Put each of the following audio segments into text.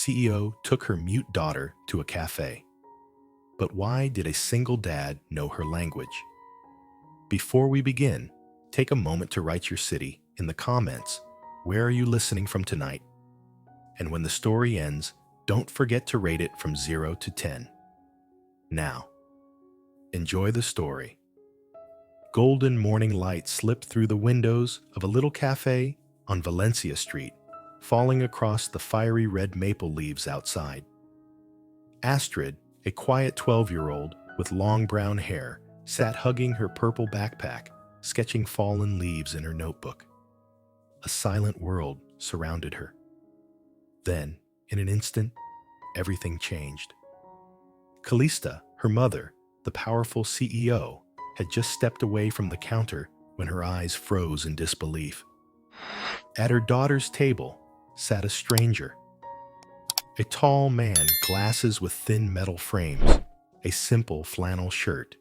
CEO took her mute daughter to a café. But why did a single dad know her language? Before we begin, take a moment to write your city in the comments. Where are you listening from tonight? And when the story ends, don't forget to rate it from 0 to 10. Now, enjoy the story. Golden morning light slipped through the windows of a little cafe on Valencia Street, falling across the fiery red maple leaves outside. Astrid, a quiet 12-year-old with long brown hair, sat hugging her purple backpack, sketching fallen leaves in her notebook. A silent world surrounded her. Then, in an instant, everything changed. Callista, her mother, the powerful CEO, had just stepped away from the counter when her eyes froze in disbelief. At her daughter's table sat a stranger. A tall man, glasses with thin metal frames, a simple flannel shirt.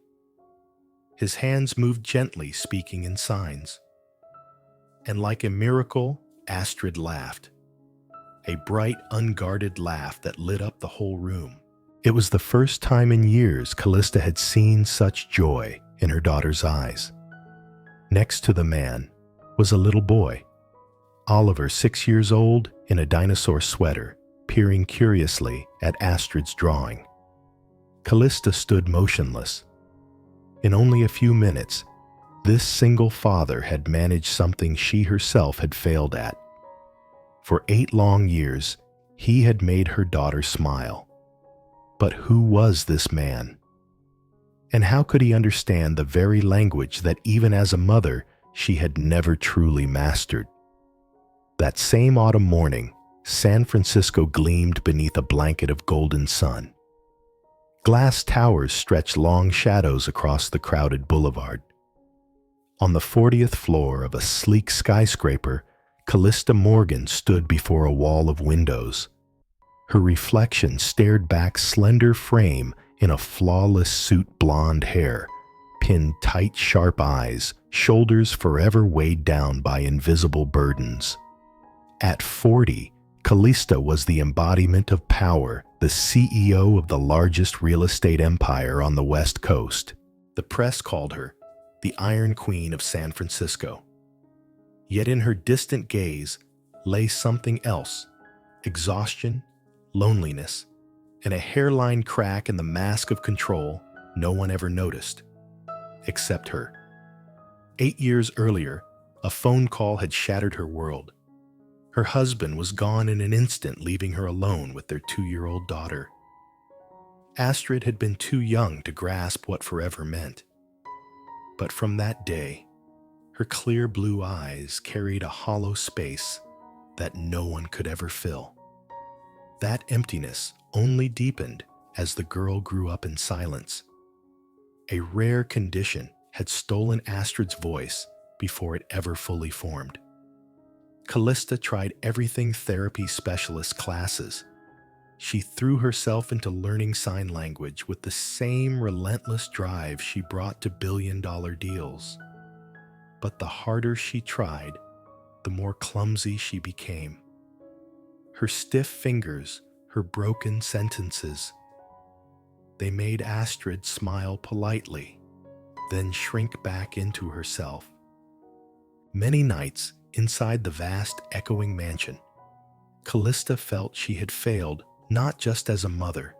His hands moved gently, speaking in signs. And like a miracle, Astrid laughed. A bright, unguarded laugh that lit up the whole room. It was the first time in years Callista had seen such joy in her daughter's eyes. Next to the man was a little boy, Oliver, 6 years old, in a dinosaur sweater, peering curiously at Astrid's drawing. Callista stood motionless. In only a few minutes, this single father had managed something she herself had failed at. For 8 long years, he had made her daughter smile. But who was this man? And how could he understand the very language that even as a mother, she had never truly mastered? That same autumn morning, San Francisco gleamed beneath a blanket of golden sun. Glass towers stretched long shadows across the crowded boulevard. On the 40th floor of a sleek skyscraper, Callista Morgan stood before a wall of windows. Her reflection stared back slender frame in a flawless suit, blonde hair, pinned tight, sharp eyes, shoulders forever weighed down by invisible burdens. At 40, Callista was the embodiment of power, the CEO of the largest real estate empire on the West Coast. The press called her the Iron Queen of San Francisco. Yet in her distant gaze lay something else: exhaustion, loneliness, and a hairline crack in the mask of control no one ever noticed, except her. 8 years earlier, a phone call had shattered her world. Her husband was gone in an instant, leaving her alone with their 2-year-old daughter. Astrid had been too young to grasp what forever meant. But from that day, her clear blue eyes carried a hollow space that no one could ever fill. That emptiness only deepened as the girl grew up in silence. A rare condition had stolen Astrid's voice before it ever fully formed. Callista tried everything therapy specialist classes. She threw herself into learning sign language with the same relentless drive she brought to billion-dollar deals. But the harder she tried, the more clumsy she became. Her stiff fingers, her broken sentences, they made Astrid smile politely, then shrink back into herself. Many nights, inside the vast, echoing mansion, Callista felt she had failed not just as a mother,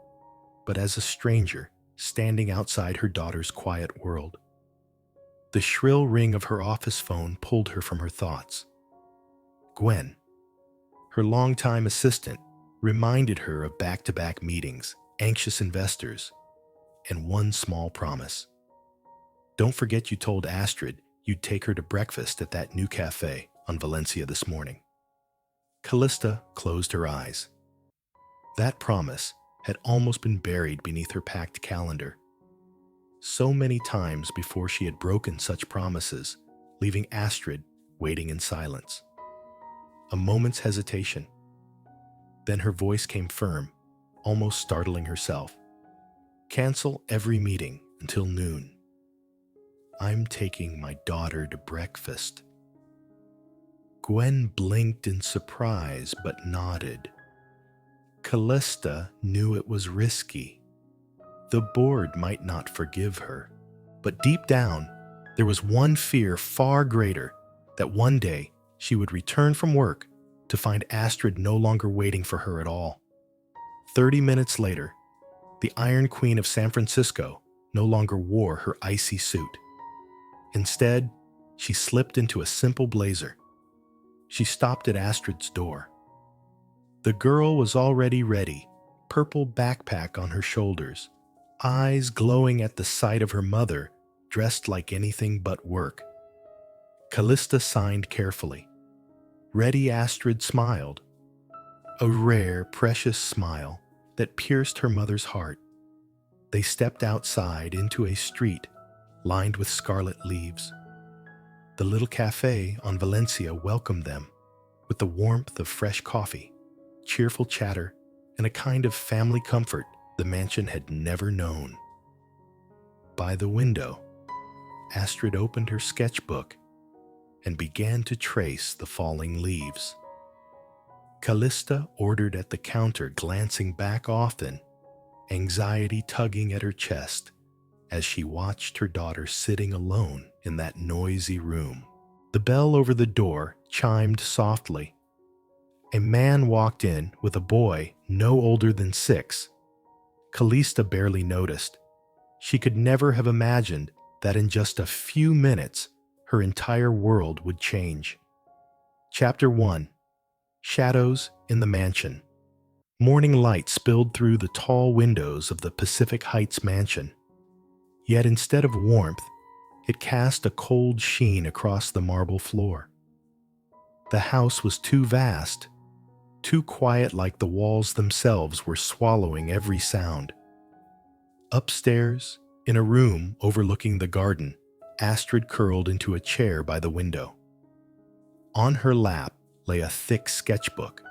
but as a stranger standing outside her daughter's quiet world. The shrill ring of her office phone pulled her from her thoughts. Gwen, her longtime assistant, reminded her of back-to-back meetings, anxious investors, and one small promise. Don't forget you told Astrid you'd take her to breakfast at that new cafe on Valencia this morning. Callista closed her eyes. That promise had almost been buried beneath her packed calendar. So many times before she had broken such promises, leaving Astrid waiting in silence. A moment's hesitation. Then her voice came firm, almost startling herself. Cancel every meeting until noon. I'm taking my daughter to breakfast. Gwen blinked in surprise but nodded. Callista knew it was risky. The board might not forgive her, but deep down, there was one fear far greater, that one day she would return from work to find Astrid no longer waiting for her at all. 30 minutes later, the Iron Queen of San Francisco no longer wore her icy suit. Instead, she slipped into a simple blazer. She stopped at Astrid's door. The girl was already ready, purple backpack on her shoulders, eyes glowing at the sight of her mother, dressed like anything but work. Callista signed carefully. Ready Astrid smiled, a rare, precious smile that pierced her mother's heart. They stepped outside into a street lined with scarlet leaves. The little café on Valencia welcomed them with the warmth of fresh coffee, cheerful chatter, and a kind of family comfort the mansion had never known. By the window, Astrid opened her sketchbook and began to trace the falling leaves. Callista ordered at the counter, glancing back often, anxiety tugging at her chest as she watched her daughter sitting alone in that noisy room. The bell over the door chimed softly. A man walked in with a boy no older than 6. Callista barely noticed. She could never have imagined that in just a few minutes, her entire world would change. Chapter 1. Shadows in the Mansion. Morning light spilled through the tall windows of the Pacific Heights mansion. Yet instead of warmth, it cast a cold sheen across the marble floor. The house was too vast, too quiet, like the walls themselves were swallowing every sound. Upstairs, in a room overlooking the garden, Astrid curled into a chair by the window. On her lap lay a thick sketchbook.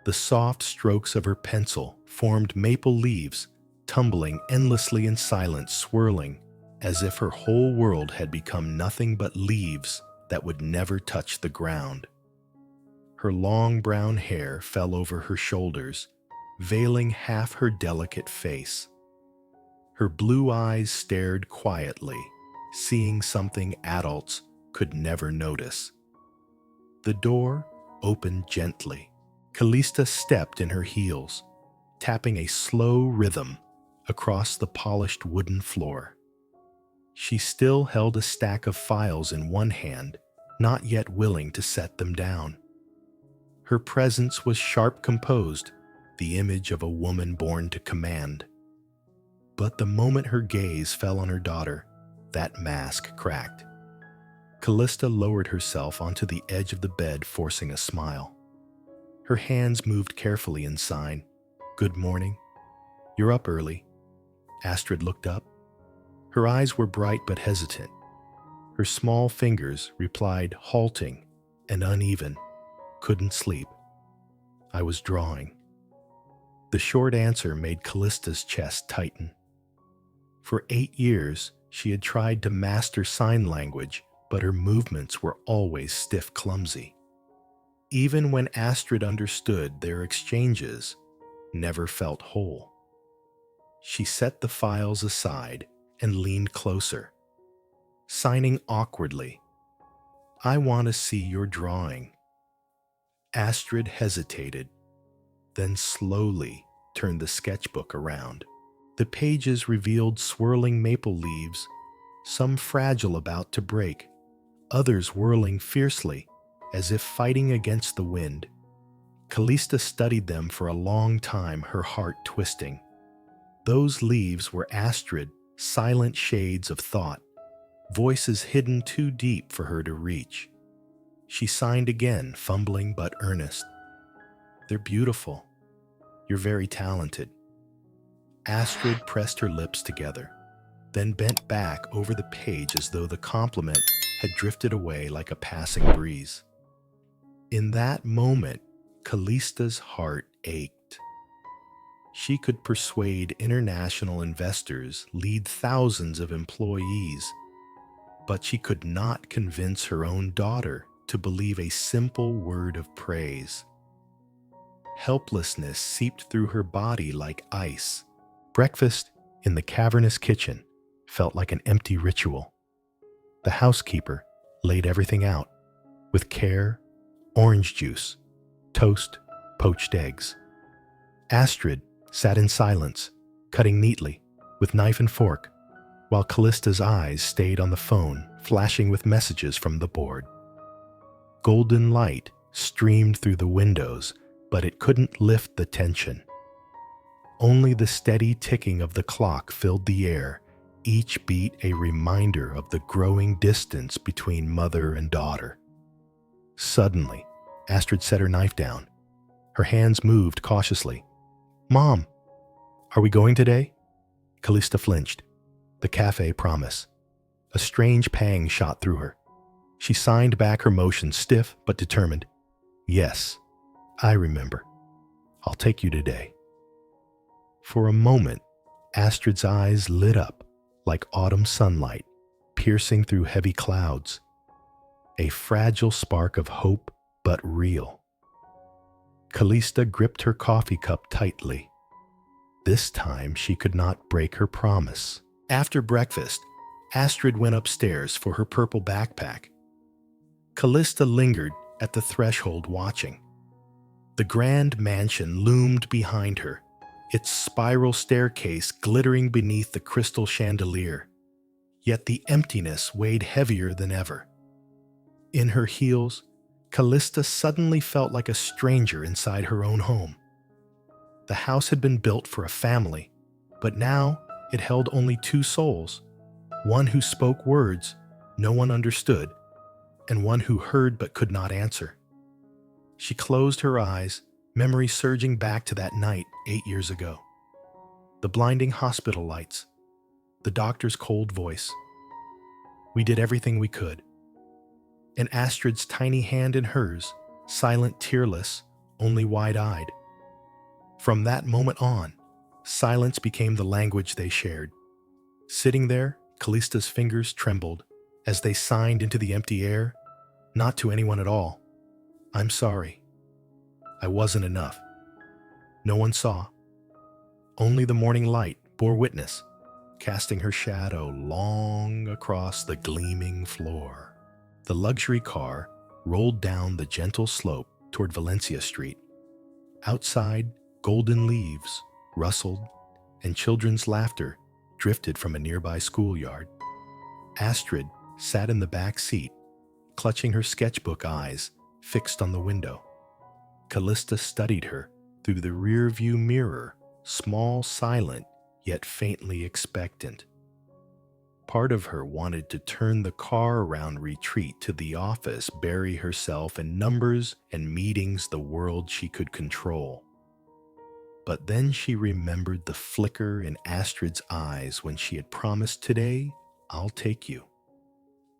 The soft strokes of her pencil formed maple leaves, tumbling endlessly in silence, swirling, as if her whole world had become nothing but leaves that would never touch the ground. Her long brown hair fell over her shoulders, veiling half her delicate face. Her blue eyes stared quietly, seeing something adults could never notice. The door opened gently. Callista stepped in her heels, tapping a slow rhythm across the polished wooden floor. She still held a stack of files in one hand, not yet willing to set them down. Her presence was sharp composed, the image of a woman born to command. But the moment her gaze fell on her daughter, that mask cracked. Callista lowered herself onto the edge of the bed, forcing a smile. Her hands moved carefully in sign. "Good morning. You're up early." Astrid looked up. Her eyes were bright but hesitant. Her small fingers replied, halting and uneven. "Couldn't sleep. I was drawing." The short answer made Callista's chest tighten. For 8 years, she had tried to master sign language, but her movements were always stiff, clumsy. Even when Astrid understood, their exchanges never felt whole. She set the files aside and leaned closer, signing awkwardly. "I want to see your drawing." Astrid hesitated, then slowly turned the sketchbook around. The pages revealed swirling maple leaves, some fragile, about to break, others whirling fiercely, as if fighting against the wind. Callista studied them for a long time, her heart twisting. Those leaves were Astrid, silent shades of thought, voices hidden too deep for her to reach. She signed again, fumbling but earnest. "They're beautiful. You're very talented." Astrid pressed her lips together, then bent back over the page as though the compliment had drifted away like a passing breeze. In that moment, Callista's heart ached. She could persuade international investors, lead thousands of employees, but she could not convince her own daughter to believe a simple word of praise. helplessness seeped through her body like ice. Breakfast in the cavernous kitchen felt like an empty ritual. The housekeeper laid everything out with care: orange juice, toast, poached eggs. Astrid sat in silence, cutting neatly with knife and fork, while Callista's eyes stayed on the phone, flashing with messages from the board. Golden light streamed through the windows, but it couldn't lift the tension. Only the steady ticking of the clock filled the air, each beat a reminder of the growing distance between mother and daughter. Suddenly, Astrid set her knife down. Her hands moved cautiously. "Mom, are we going today?" Callista flinched. The cafe promise. A strange pang shot through her. She signed back her motion, stiff but determined. "Yes, I remember. I'll take you today." For a moment, Astrid's eyes lit up like autumn sunlight, piercing through heavy clouds. A fragile spark of hope, but real. Callista gripped her coffee cup tightly. This time she could not break her promise. After breakfast, Astrid went upstairs for her purple backpack. Callista lingered at the threshold watching. The grand mansion loomed behind her, its spiral staircase glittering beneath the crystal chandelier. Yet the emptiness weighed heavier than ever. In her heels, Callista suddenly felt like a stranger inside her own home. The house had been built for a family, but now it held only two souls, one who spoke words no one understood, and one who heard but could not answer. She closed her eyes, memory surging back to that night 8 years ago. The blinding hospital lights, the doctor's cold voice. We did everything we could. And Astrid's tiny hand in hers, silent, tearless, only wide-eyed. From that moment on, silence became the language they shared. Sitting there, Callista's fingers trembled as they signed into the empty air, not to anyone at all. "I'm sorry. I wasn't enough." No one saw. Only the morning light bore witness, casting her shadow long across the gleaming floor. The luxury car rolled down the gentle slope toward Valencia Street. Outside, golden leaves rustled, and children's laughter drifted from a nearby schoolyard. Astrid sat in the back seat, clutching her sketchbook eyes fixed on the window. Callista studied her through the rear-view mirror, small, silent, yet faintly expectant. Part of her wanted to turn the car around, retreat to the office, bury herself in numbers and meetings, the world she could control. But then she remembered the flicker in Astrid's eyes when she had promised, "Today, I'll take you."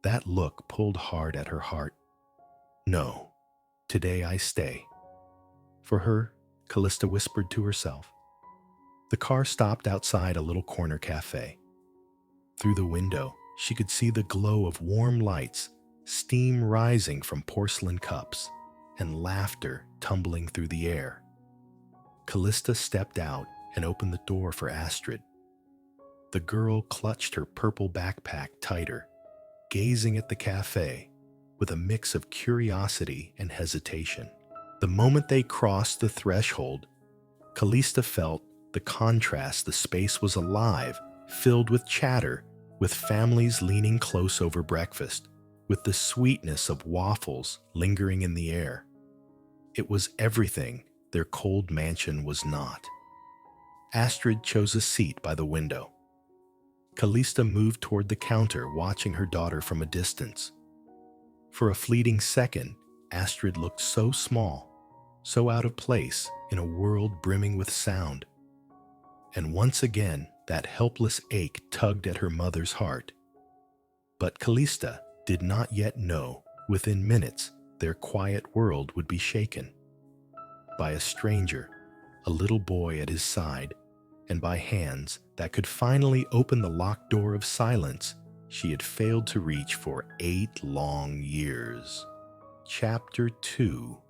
That look pulled hard at her heart. "No, today I stay." For her, Callista whispered to herself. The car stopped outside a little corner cafe. Through the window, she could see the glow of warm lights, steam rising from porcelain cups, and laughter tumbling through the air. Callista stepped out and opened the door for Astrid. The girl clutched her purple backpack tighter, gazing at the cafe with a mix of curiosity and hesitation. The moment they crossed the threshold, Callista felt the contrast. The space was alive, filled with chatter, with families leaning close over breakfast, with the sweetness of waffles lingering in the air. It was everything their cold mansion was not. Astrid chose a seat by the window. Callista moved toward the counter, watching her daughter from a distance. For a fleeting second, Astrid looked so small, so out of place in a world brimming with sound. And once again, that helpless ache tugged at her mother's heart. But Callista did not yet know, within minutes, their quiet world would be shaken. By a stranger, a little boy at his side, and by hands that could finally open the locked door of silence she had failed to reach for 8 long years. Chapter 2: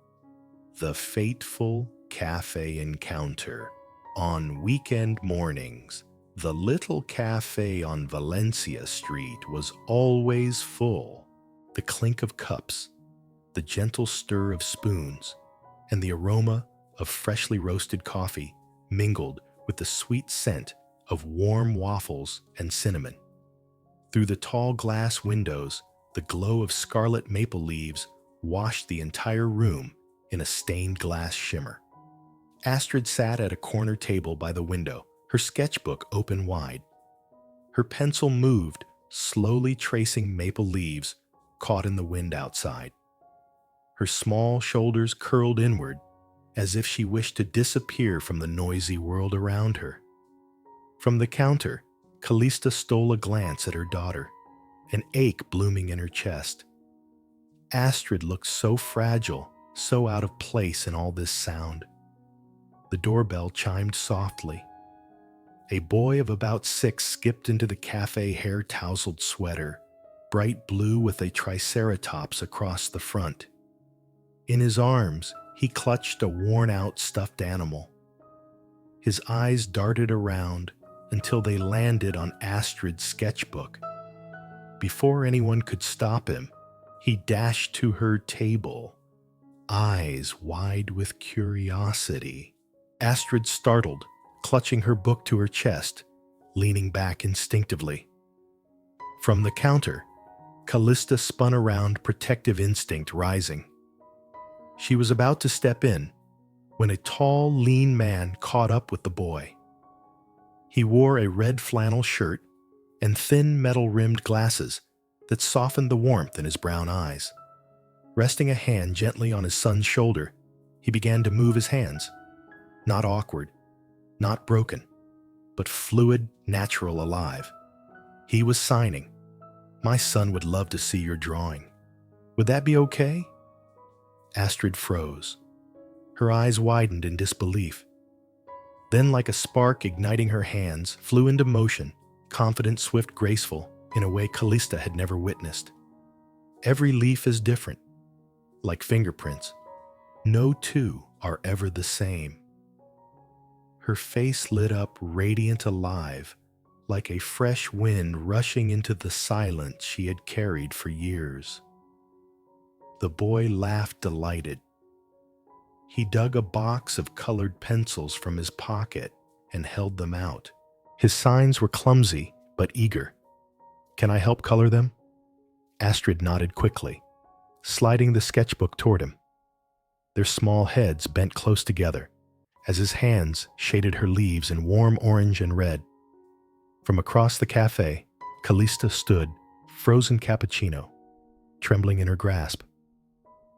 The Fateful cafe encounter. On weekend mornings, the little cafe on Valencia Street was always full. The clink of cups, the gentle stir of spoons, and the aroma of freshly roasted coffee mingled with the sweet scent of warm waffles and cinnamon. Through the tall glass windows, the glow of scarlet maple leaves washed the entire room in a stained glass shimmer. Astrid sat at a corner table by the window, her sketchbook open wide. Her pencil moved, slowly tracing maple leaves caught in the wind outside. Her small shoulders curled inward, as if she wished to disappear from the noisy world around her. From the counter, Callista stole a glance at her daughter, an ache blooming in her chest. Astrid looked so fragile, so out of place in all this sound. The doorbell chimed softly. A boy of about 6 skipped into the cafe hair-tousled sweater, bright blue with a triceratops across the front. In his arms, he clutched a worn-out stuffed animal. His eyes darted around until they landed on Astrid's sketchbook. Before anyone could stop him, he dashed to her table, eyes wide with curiosity. Astrid startled, clutching her book to her chest, leaning back instinctively. From the counter, Callista spun around, protective instinct rising. She was about to step in when a tall, lean man caught up with the boy. He wore a red flannel shirt and thin metal-rimmed glasses that softened the warmth in his brown eyes. Resting a hand gently on his son's shoulder, he began to move his hands. Not awkward, not broken, but fluid, natural, alive. He was signing. "My son would love to see your drawing. Would that be okay?" Astrid froze. Her eyes widened in disbelief. Then, like a spark igniting her hands, flew into motion, confident, swift, graceful, in a way Callista had never witnessed. Every leaf is different, like fingerprints. No two are ever the same. Her face lit up radiant, alive, like a fresh wind rushing into the silence she had carried for years. The boy laughed, delighted. He dug a box of colored pencils from his pocket and held them out. His signs were clumsy but eager. "Can I help color them?" Astrid nodded quickly, sliding the sketchbook toward him. Their small heads bent close together as his hands shaded her leaves in warm orange and red. From across the cafe, Callista stood, frozen cappuccino, trembling in her grasp.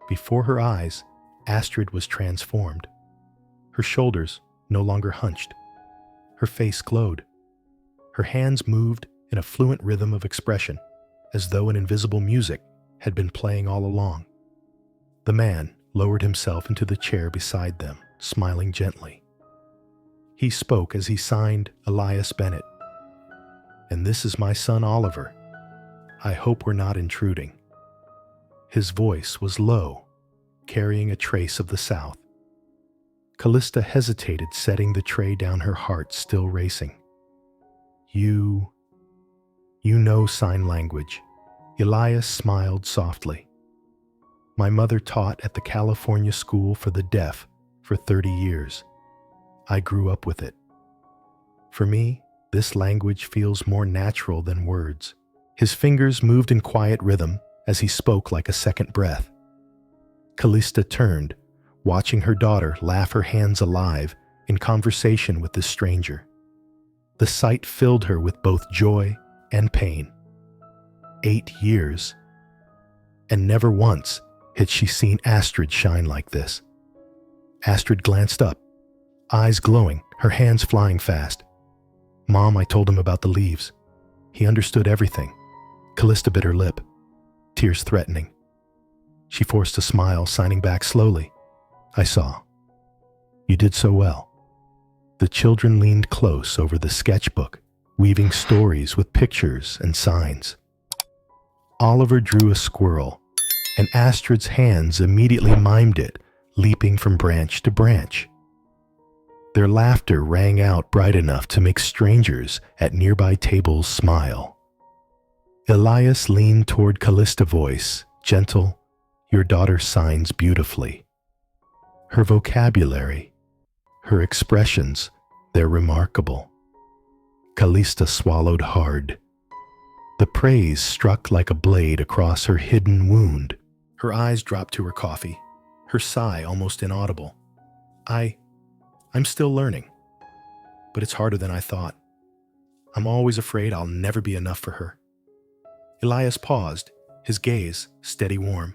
Before her eyes, Astrid was transformed. Her shoulders no longer hunched. Her face glowed. Her hands moved in a fluent rhythm of expression, as though an invisible music had been playing all along. The man lowered himself into the chair beside them, smiling gently. He spoke as he signed Elias Bennett. "And this is my son Oliver. I hope we're not intruding." His voice was low, carrying a trace of the South. Callista hesitated, setting the tray down, her heart still racing. You know sign language." Elias smiled softly. "My mother taught at the California School for the Deaf for 30 years. I grew up with it. For me, this language feels more natural than words." His fingers moved in quiet rhythm as he spoke, like a second breath. Callista turned, watching her daughter laugh, her hands alive, in conversation with this stranger. The sight filled her with both joy and pain. 8 years. And never once had she seen Astrid shine like this. Astrid glanced up, eyes glowing, her hands flying fast. "Mom, I told him about the leaves. He understood everything." Callista bit her lip, tears threatening. She forced a smile, signing back slowly. "I saw. You did so well." The children leaned close over the sketchbook, weaving stories with pictures and signs. Oliver drew a squirrel, and Astrid's hands immediately mimed it, leaping from branch to branch. Their laughter rang out bright enough to make strangers at nearby tables smile. Elias leaned toward Callista's voice, gentle, "Your daughter signs beautifully. Her vocabulary, her expressions, they're remarkable." Callista swallowed hard. The praise struck like a blade across her hidden wound. Her eyes dropped to her coffee, her sigh almost inaudible. I'm still learning, but it's harder than I thought. I'm always afraid I'll never be enough for her. Elias paused, his gaze steady warm.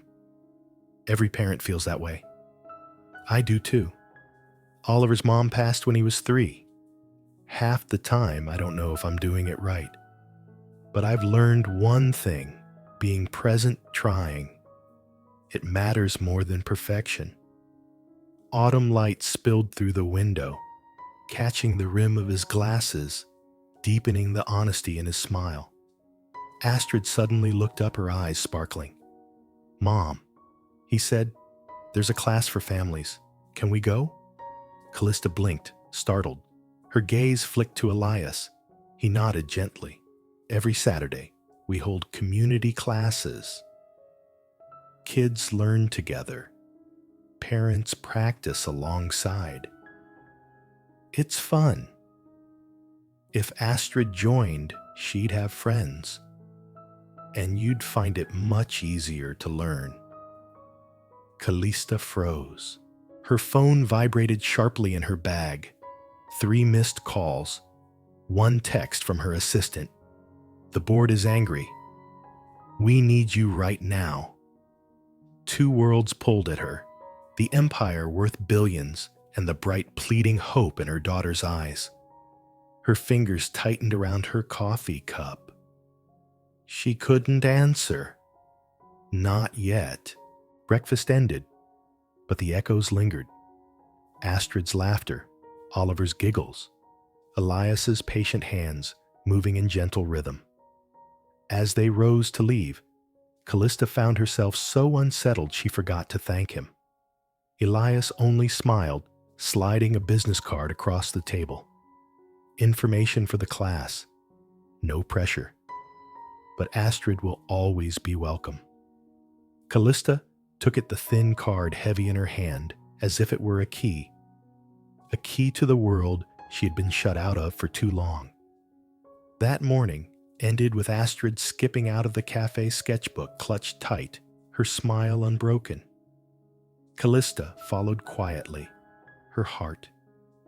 Every parent feels that way. I do too. Oliver's mom passed when he was 3. Half the time, I don't know if I'm doing it right. But I've learned one thing, being present, trying. It matters more than perfection. Autumn light spilled through the window, catching the rim of his glasses, deepening the honesty in his smile. Astrid suddenly looked up, her eyes sparkling. "Mom," he said, "there's a class for families. Can we go?" Callista blinked, startled. Her gaze flicked to Elias. He nodded gently. "Every Saturday, we hold community classes. Kids learn together. Parents practice alongside. It's fun. If Astrid joined, she'd have friends. And you'd find it much easier to learn." Callista froze. Her phone vibrated sharply in her bag. 3 missed calls. 1 text from her assistant. "The board is angry. We need you right now." 2 worlds pulled at her. The empire worth billions and the bright pleading hope in her daughter's eyes. Her fingers tightened around her coffee cup. She couldn't answer. Not yet. Breakfast ended, but the echoes lingered. Astrid's laughter, Oliver's giggles, Elias's patient hands moving in gentle rhythm. As they rose to leave, Callista found herself so unsettled she forgot to thank him. Elias only smiled, sliding a business card across the table. Information for the class. No pressure. But Astrid will always be welcome. Callista took it, the thin card heavy in her hand, as if it were a key to the world she had been shut out of for too long. That morning ended with Astrid skipping out of the cafe, sketchbook clutched tight, her smile unbroken. Callista followed quietly, her heart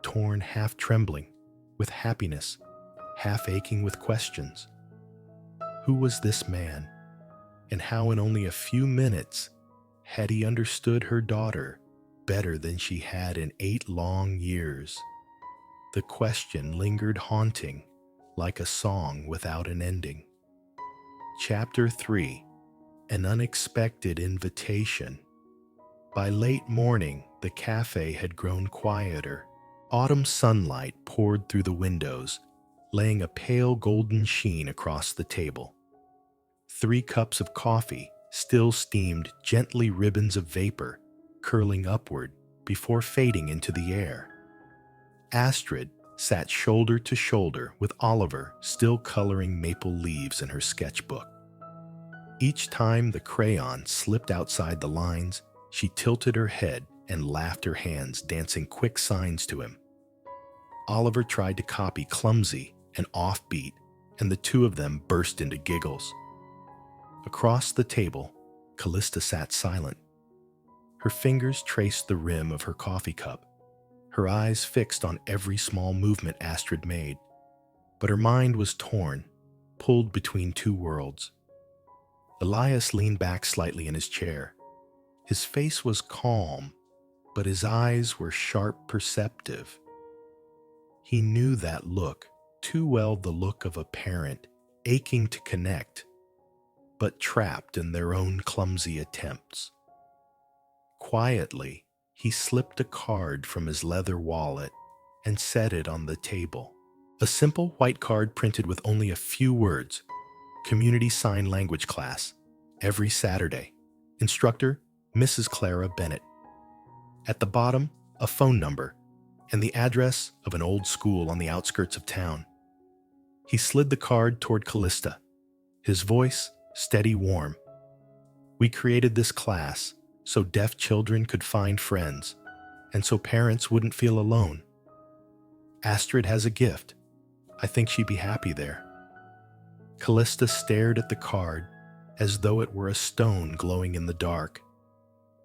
torn, half trembling with happiness, half aching with questions. Who was this man, and how in only a few minutes had he understood her daughter better than she had in 8 long years? The question lingered haunting, like a song without an ending. Chapter 3: An Unexpected Invitation. By late morning, the cafe had grown quieter. Autumn sunlight poured through the windows, laying a pale golden sheen across the table. 3 cups of coffee still steamed gently, ribbons of vapor curling upward before fading into the air. Astrid sat shoulder to shoulder with Oliver, still coloring maple leaves in her sketchbook. Each time the crayon slipped outside the lines, she tilted her head and laughed, her hands dancing quick signs to him. Oliver tried to copy, clumsy and offbeat, and the 2 of them burst into giggles. Across the table, Callista sat silent. Her fingers traced the rim of her coffee cup, her eyes fixed on every small movement Astrid made. But her mind was torn, pulled between 2 worlds. Elias leaned back slightly in his chair. His face was calm, but his eyes were sharp, perceptive. He knew that look too well, the look of a parent aching to connect, but trapped in their own clumsy attempts. Quietly, he slipped a card from his leather wallet and set it on the table. A simple white card printed with only a few words: Community Sign Language Class, every Saturday. Instructor, Mrs. Clara Bennett. At the bottom, a phone number, and the address of an old school on the outskirts of town. He slid the card toward Callista, his voice steady, warm. We created this class so deaf children could find friends, and so parents wouldn't feel alone. Astrid has a gift. I think she'd be happy there. Callista stared at the card as though it were a stone glowing in the dark.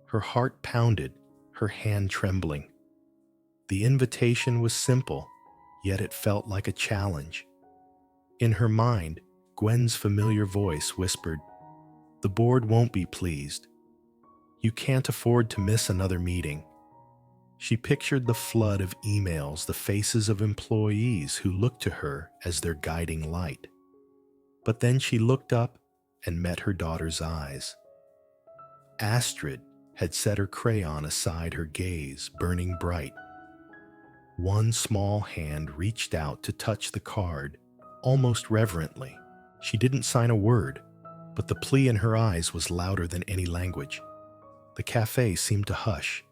Her heart pounded, her hand trembling. The invitation was simple, yet it felt like a challenge. In her mind, Gwen's familiar voice whispered, "The board won't be pleased. You can't afford to miss another meeting." She pictured the flood of emails, the faces of employees who looked to her as their guiding light. But then she looked up and met her daughter's eyes. Astrid had set her crayon aside, her gaze burning bright. One small hand reached out to touch the card, almost reverently. She didn't sign a word, but the plea in her eyes was louder than any language. The café seemed to hush.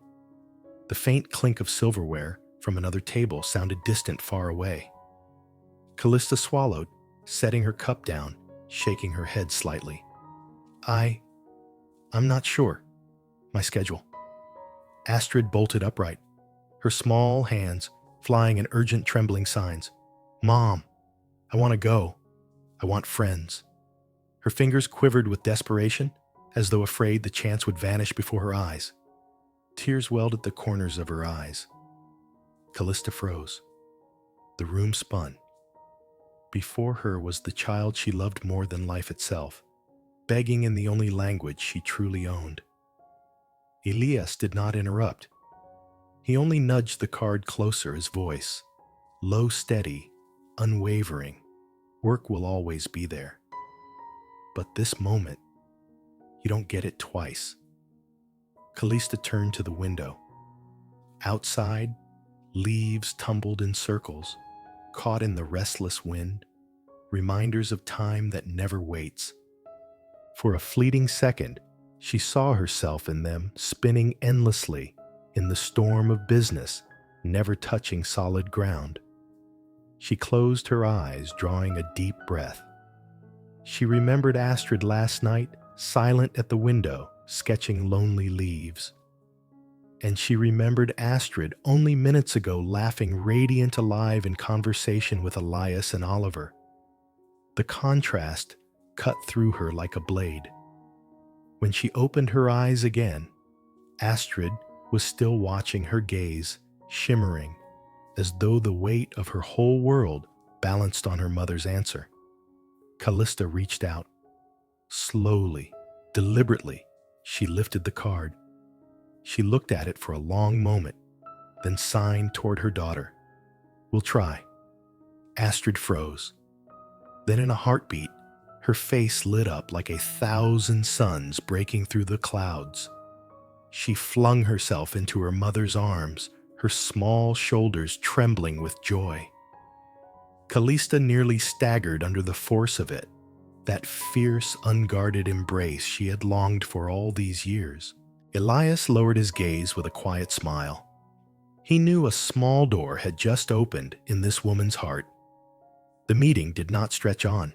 The faint clink of silverware from another table sounded distant far away. Callista swallowed, setting her cup down, shaking her head slightly. I'm not sure. My schedule." Astrid bolted upright, her small hands flying in urgent, trembling signs. "Mom, I want to go. I want friends." Her fingers quivered with desperation, as though afraid the chance would vanish before her eyes. Tears welled at the corners of her eyes. Callista froze. The room spun. Before her was the child she loved more than life itself, begging in the only language she truly owned. Elias did not interrupt. He only nudged the card closer, his voice low, steady, unwavering. "Work will always be there. But this moment, you don't get it twice." Callista turned to the window. Outside, leaves tumbled in circles, caught in the restless wind, reminders of time that never waits. For a fleeting second, she saw herself in them, spinning endlessly in the storm of business, never touching solid ground. She closed her eyes, drawing a deep breath. She remembered Astrid last night, silent at the window, sketching lonely leaves. And she remembered Astrid only minutes ago, laughing, radiant, alive in conversation with Elias and Oliver. The contrast cut through her like a blade. When she opened her eyes again, Astrid was still watching, her gaze shimmering, as though the weight of her whole world balanced on her mother's answer. Callista reached out. Slowly, deliberately, she lifted the card. She looked at it for a long moment, then signed toward her daughter. "We'll try." Astrid froze. Then in a heartbeat, her face lit up like 1,000 suns breaking through the clouds. She flung herself into her mother's arms, her small shoulders trembling with joy. Callista nearly staggered under the force of it, that fierce, unguarded embrace she had longed for all these years. Elias lowered his gaze with a quiet smile. He knew a small door had just opened in this woman's heart. The meeting did not stretch on.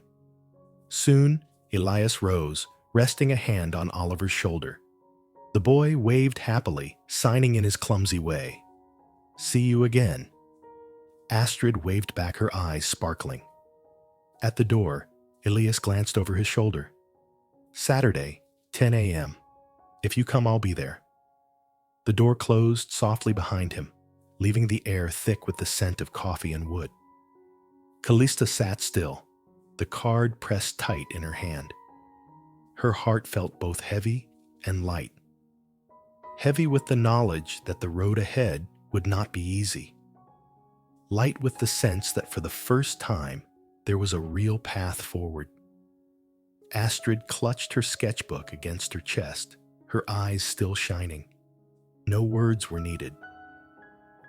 Soon, Elias rose, resting a hand on Oliver's shoulder. The boy waved happily, signing in his clumsy way. "See you again." Astrid waved back, her eyes sparkling. At the door, Elias glanced over his shoulder. "Saturday, 10 a.m. If you come, I'll be there." The door closed softly behind him, leaving the air thick with the scent of coffee and wood. Callista sat still, the card pressed tight in her hand. Her heart felt both heavy and light. Heavy with the knowledge that the road ahead would not be easy. Light with the sense that for the first time, there was a real path forward. Astrid clutched her sketchbook against her chest, her eyes still shining. No words were needed.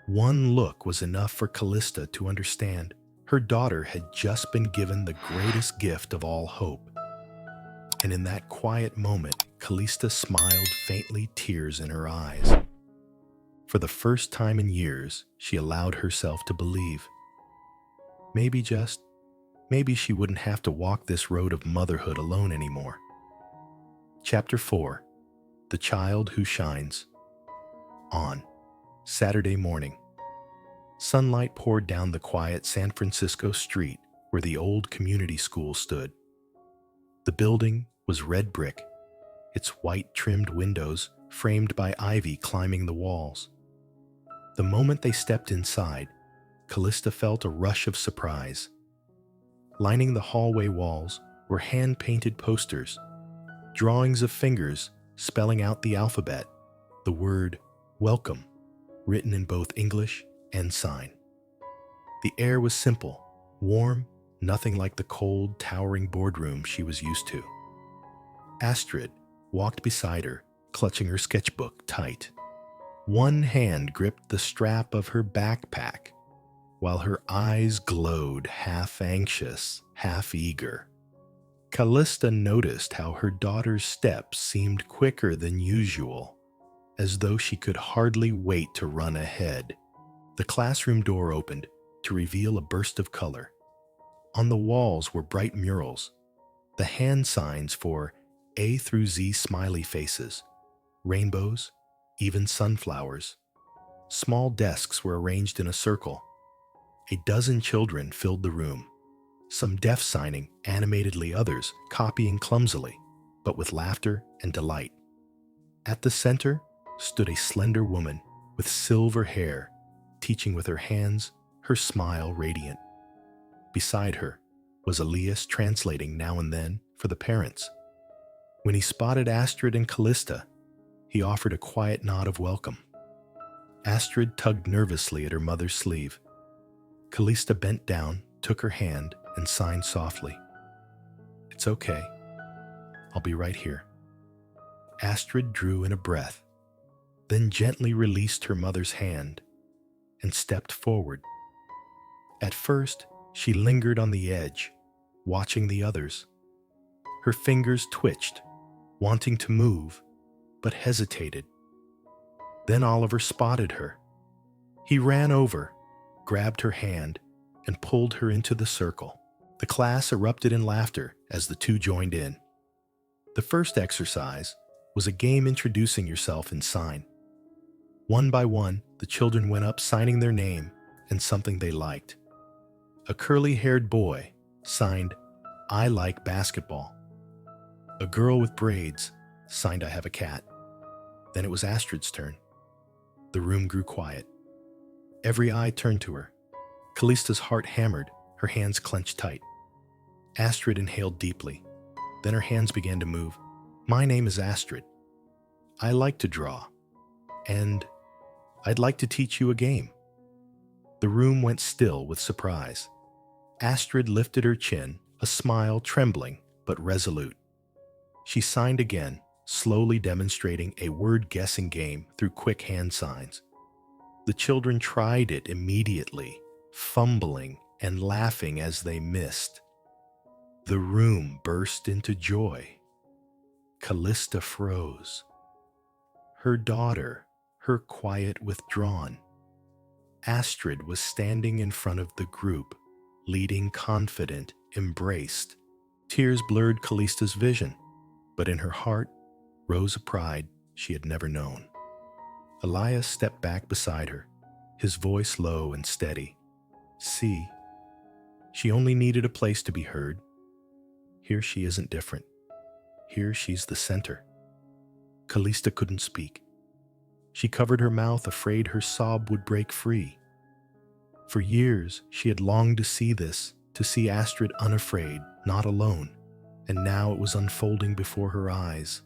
One look was enough for Callista to understand. Her daughter had just been given the greatest gift of all hope. And in that quiet moment, Callista smiled faintly, tears in her eyes. For the first time in years, she allowed herself to believe. Maybe maybe she wouldn't have to walk this road of motherhood alone anymore. Chapter 4. The Child Who Shines. On Saturday morning, sunlight poured down the quiet San Francisco street where the old community school stood. The building was red brick, its white-trimmed windows framed by ivy climbing the walls. The moment they stepped inside, Callista felt a rush of surprise. Lining the hallway walls were hand-painted posters, drawings of fingers spelling out the alphabet, the word welcome, written in both English and sign. The air was simple, warm, nothing like the cold, towering boardroom she was used to. Astrid walked beside her, clutching her sketchbook tight. One hand gripped the strap of her backpack, while her eyes glowed, half anxious, half eager. Callista noticed how her daughter's steps seemed quicker than usual, as though she could hardly wait to run ahead. The classroom door opened to reveal a burst of color. On the walls were bright murals, the hand signs for A through Z smiley faces, rainbows, even sunflowers. Small desks were arranged in a circle. A dozen children filled the room, some deaf signing animatedly, others copying clumsily, but with laughter and delight. At the center stood a slender woman with silver hair, teaching with her hands, her smile radiant. Beside her was Elias translating now and then for the parents. When he spotted Astrid and Callista, he offered a quiet nod of welcome. Astrid tugged nervously at her mother's sleeve. Callista bent down, took her hand, and signed softly. "It's okay. I'll be right here." Astrid drew in a breath, then gently released her mother's hand and stepped forward. At first, she lingered on the edge, watching the others. Her fingers twitched, wanting to move, but hesitated. Then Oliver spotted her. He ran over, grabbed her hand, and pulled her into the circle. The class erupted in laughter as the two joined in. The first exercise was a game introducing yourself in sign. One by one, the children went up signing their name and something they liked. A curly-haired boy signed, "I like basketball." A girl with braids signed, "I have a cat." Then it was Astrid's turn. The room grew quiet. Every eye turned to her. Callista's heart hammered, her hands clenched tight. Astrid inhaled deeply. Then her hands began to move. "My name is Astrid. I like to draw. And I'd like to teach you a game." The room went still with surprise. Astrid lifted her chin, a smile trembling but resolute. She signed again, slowly demonstrating a word-guessing game through quick hand signs. The children tried it immediately, fumbling and laughing as they missed. The room burst into joy. Callista froze. Her daughter, her quiet, withdrawn. Astrid was standing in front of the group, leading, confident, embraced. Tears blurred Callista's vision, but in her heart rose a pride she had never known. Elias stepped back beside her, his voice low and steady. "See, she only needed a place to be heard. Here she isn't different. Here she's the center." Callista couldn't speak. She covered her mouth, afraid her sob would break free. For years, she had longed to see this, to see Astrid unafraid, not alone, and now it was unfolding before her eyes.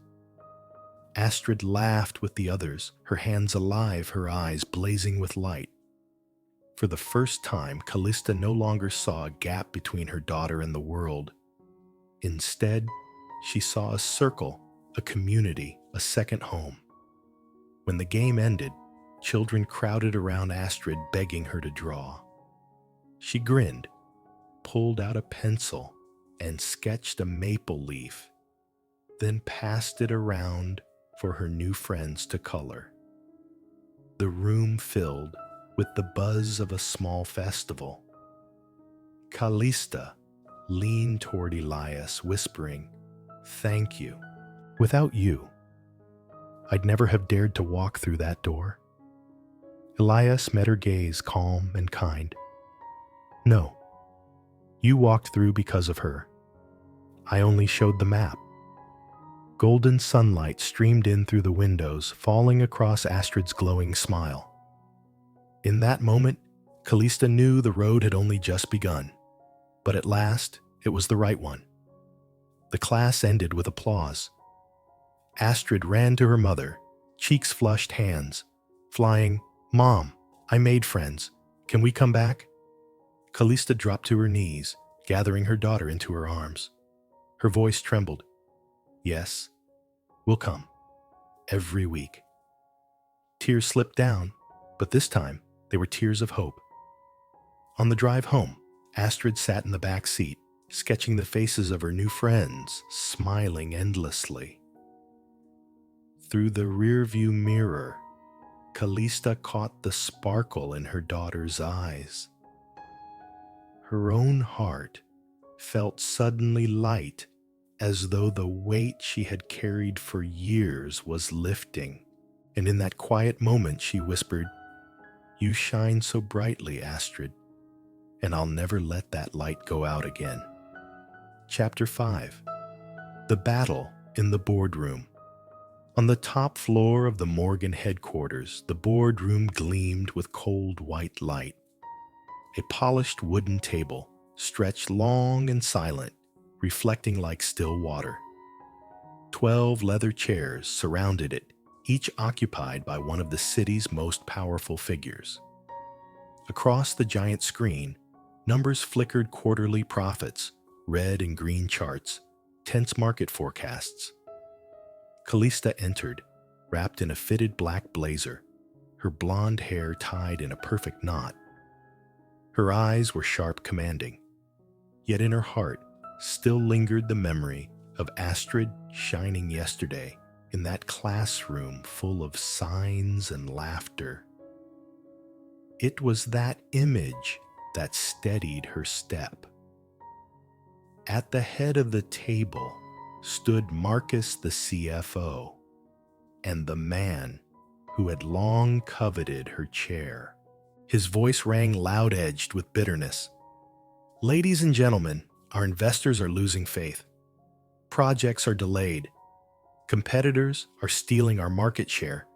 Astrid laughed with the others, her hands alive, her eyes blazing with light. For the first time, Callista no longer saw a gap between her daughter and the world. Instead, she saw a circle, a community, a second home. When the game ended, children crowded around Astrid, begging her to draw. She grinned, pulled out a pencil, and sketched a maple leaf, then passed it around for her new friends to color. the room filled with the buzz of a small festival. Callista leaned toward Elias, whispering, "Thank you. Without you, I'd never have dared to walk through that door." Elias met her gaze, calm and kind. "No, you walked through because of her. I only showed the map." Golden sunlight streamed in through the windows, falling across Astrid's glowing smile. In that moment, Callista knew the road had only just begun, but at last it was the right one. The class ended with applause. Astrid ran to her mother, cheeks flushed, hands flying. "Mom, I made friends. Can we come back?" Callista dropped to her knees, gathering her daughter into her arms. Her voice trembled. "Yes, we'll come. Every week." Tears slipped down, but this time they were tears of hope. On the drive home, Astrid sat in the back seat, sketching the faces of her new friends, smiling endlessly. Through the rearview mirror, Callista caught the sparkle in her daughter's eyes. Her own heart felt suddenly light, as though the weight she had carried for years was lifting. And in that quiet moment, she whispered, "You shine so brightly, Astrid, and I'll never let that light go out again." Chapter 5. The Battle in the Boardroom. On the top floor of the Morgan headquarters, the boardroom gleamed with cold white light. A polished wooden table stretched long and silent, reflecting like still water. 12 leather chairs surrounded it, each occupied by one of the city's most powerful figures. Across the giant screen, numbers flickered: quarterly profits, red and green charts, tense market forecasts. Callista entered, wrapped in a fitted black blazer, her blonde hair tied in a perfect knot. Her eyes were sharp, commanding, yet in her heart still lingered the memory of Astrid shining yesterday in that classroom full of signs and laughter. It was that image that steadied her step. At the head of the table stood Marcus, the CFO, and the man who had long coveted her chair. His voice rang loud-edged with bitterness. "Ladies and gentlemen, our investors are losing faith. Projects are delayed. Competitors are stealing our market share.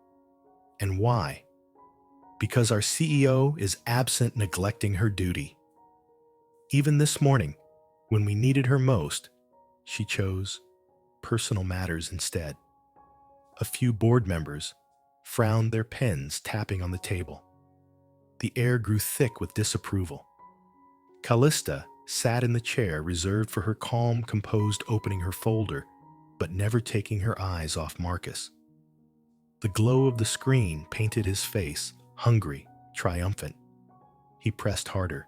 And why? Because our CEO is absent, neglecting her duty. Even this morning, when we needed her most, she chose personal matters instead." A few board members frowned, their pens tapping on the table. The air grew thick with disapproval. Callista sat in the chair reserved for her, calm, composed, opening her folder, but never taking her eyes off Marcus. The glow of the screen painted his face, hungry, triumphant. He pressed harder.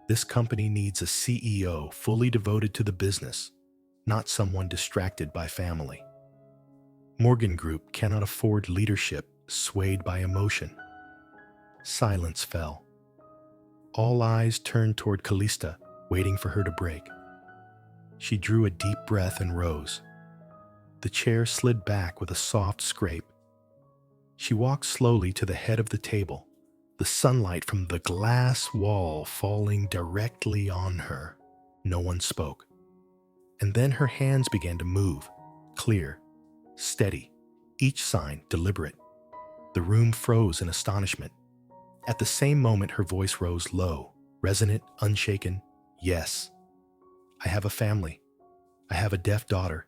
This company needs a CEO fully devoted to the business, not someone distracted by family. Morgan Group cannot afford leadership swayed by emotion. Silence fell. All eyes turned toward Callista, waiting for her to break. She drew a deep breath and rose. The chair slid back with a soft scrape. She walked slowly to the head of the table, the sunlight from the glass wall falling directly on her. No one spoke. And then her hands began to move, clear, steady, each sign deliberate. The room froze in astonishment. At the same moment, her voice rose low, resonant, unshaken. "Yes, I have a family. I have a deaf daughter.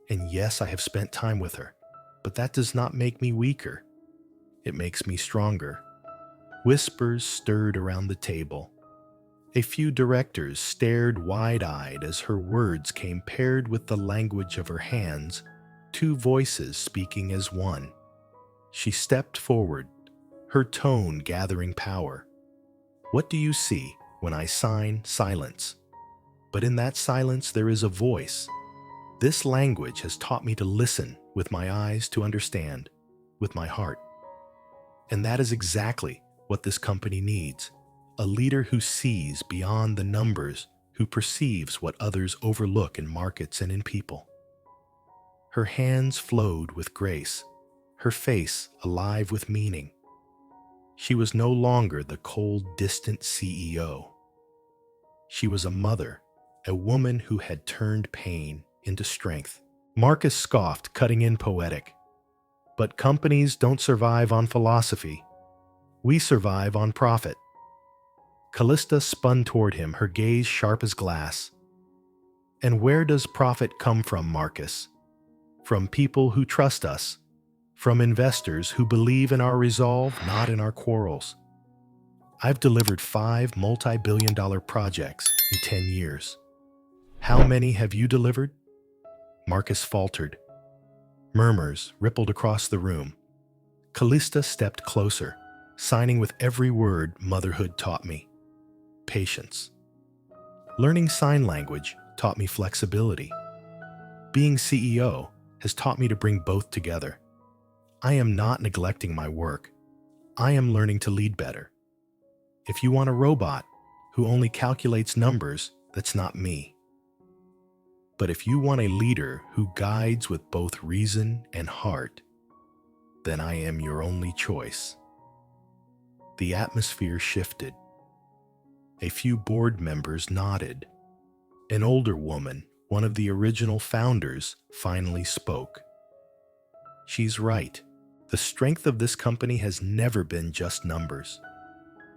And yes, I have spent time with her. But that does not make me weaker. It makes me stronger." Whispers stirred around the table. A few directors stared wide-eyed as her words came, paired with the language of her hands, two voices speaking as one. She stepped forward, her tone gathering power. "What do you see when I sign silence? But in that silence there is a voice. This language has taught me to listen with my eyes, to understand with my heart." And that is exactly what this company needs. A leader who sees beyond the numbers, who perceives what others overlook in markets and in people. Her hands flowed with grace, her face alive with meaning. She was no longer the cold, distant CEO. She was a mother, a woman who had turned pain into strength. Marcus scoffed, cutting in poetic. But companies don't survive on philosophy. We survive on profit. Callista spun toward him, her gaze sharp as glass. And where does profit come from, Marcus? From people who trust us. From investors who believe in our resolve, not in our quarrels. I've delivered 5 multi-billion-dollar projects in 10 years. How many have you delivered? Marcus faltered. Murmurs rippled across the room. Callista stepped closer, signing with every word motherhood taught me. Patience. Learning sign language taught me flexibility. Being CEO has taught me to bring both together. I am not neglecting my work. I am learning to lead better. If you want a robot who only calculates numbers, that's not me. But if you want a leader who guides with both reason and heart, then I am your only choice. The atmosphere shifted. A few board members nodded. An older woman, one of the original founders, finally spoke. She's right. The strength of this company has never been just numbers.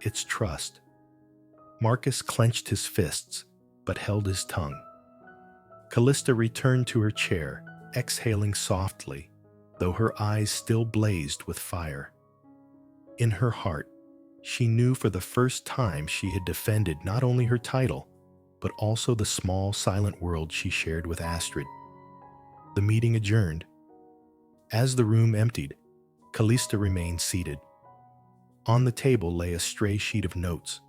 It's trust. Marcus clenched his fists, but held his tongue. Callista returned to her chair, exhaling softly, though her eyes still blazed with fire. In her heart, she knew for the first time she had defended not only her title, but also the small, silent world she shared with Astrid. The meeting adjourned. As the room emptied, Callista remained seated. On the table lay a stray sheet of notes.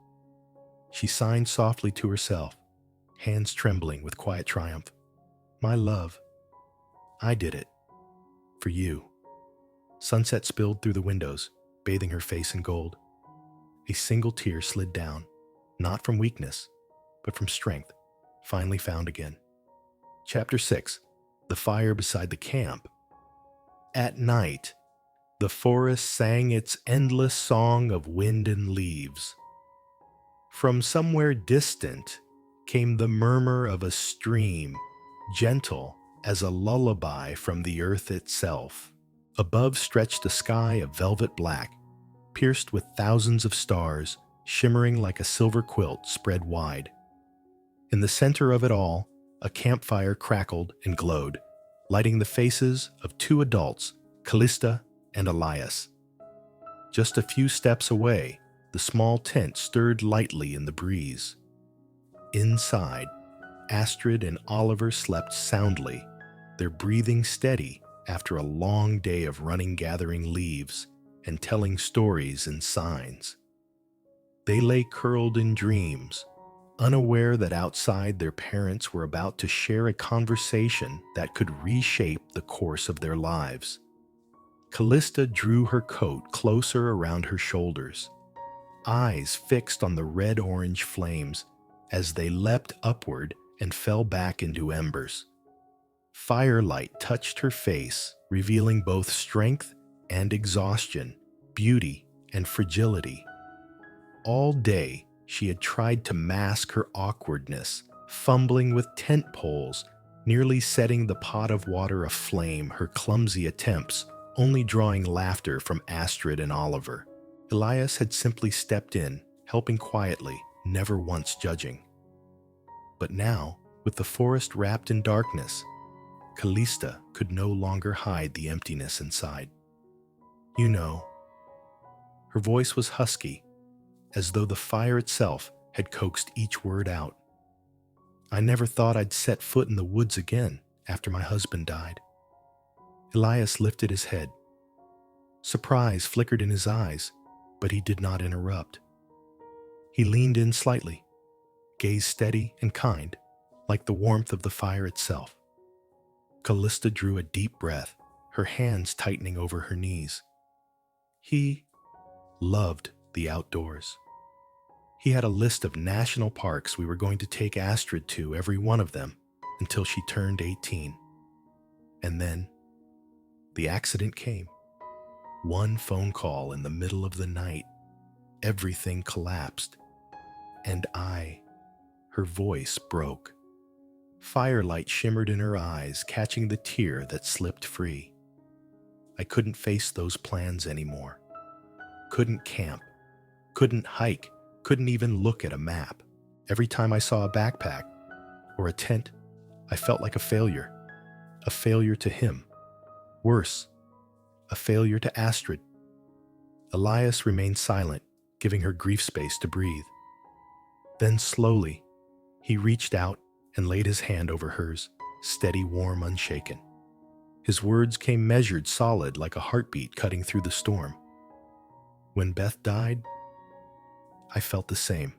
She signed softly to herself, hands trembling with quiet triumph. My love, I did it. For you. Sunset spilled through the windows, bathing her face in gold. A single tear slid down, not from weakness, but from strength, finally found again. Chapter 6. The Fire Beside the Camp. At night, the forest sang its endless song of wind and leaves. From somewhere distant came the murmur of a stream, gentle as a lullaby from the earth itself. Above stretched a sky of velvet black, pierced with thousands of stars, shimmering like a silver quilt spread wide. In the center of it all, a campfire crackled and glowed, lighting the faces of 2 adults, Callista and Elias. Just a few steps away, the small tent stirred lightly in the breeze. Inside, Astrid and Oliver slept soundly, their breathing steady after a long day of running gathering leaves and telling stories and signs. They lay curled in dreams, unaware that outside their parents were about to share a conversation that could reshape the course of their lives. Callista drew her coat closer around her shoulders, eyes fixed on the red-orange flames as they leapt upward and fell back into embers. Firelight touched her face, revealing both strength and exhaustion, beauty and fragility. All day, she had tried to mask her awkwardness, fumbling with tent poles, nearly setting the pot of water aflame, her clumsy attempts only drawing laughter from Astrid and Oliver. Elias had simply stepped in, helping quietly, never once judging. But now, with the forest wrapped in darkness, Callista could no longer hide the emptiness inside. You know. Her voice was husky, as though the fire itself had coaxed each word out. I never thought I'd set foot in the woods again after my husband died. Elias lifted his head. Surprise flickered in his eyes, but he did not interrupt. He leaned in slightly, gaze steady and kind, like the warmth of the fire itself. Callista drew a deep breath, her hands tightening over her knees. He loved the outdoors. He had a list of national parks we were going to take Astrid to, every one of them, until she turned 18. And then the accident came. One phone call in the middle of the night. Everything collapsed. And her voice broke. Firelight shimmered in her eyes, catching the tear that slipped free. I couldn't face those plans anymore. Couldn't camp. Couldn't hike. Couldn't even look at a map. Every time I saw a backpack or a tent, I felt like a failure. A failure to him. Worse, a failure to Astrid. Elias remained silent, giving her grief space to breathe. Then slowly, he reached out and laid his hand over hers, steady, warm, unshaken. His words came measured, solid, like a heartbeat cutting through the storm. When Beth died, I felt the same.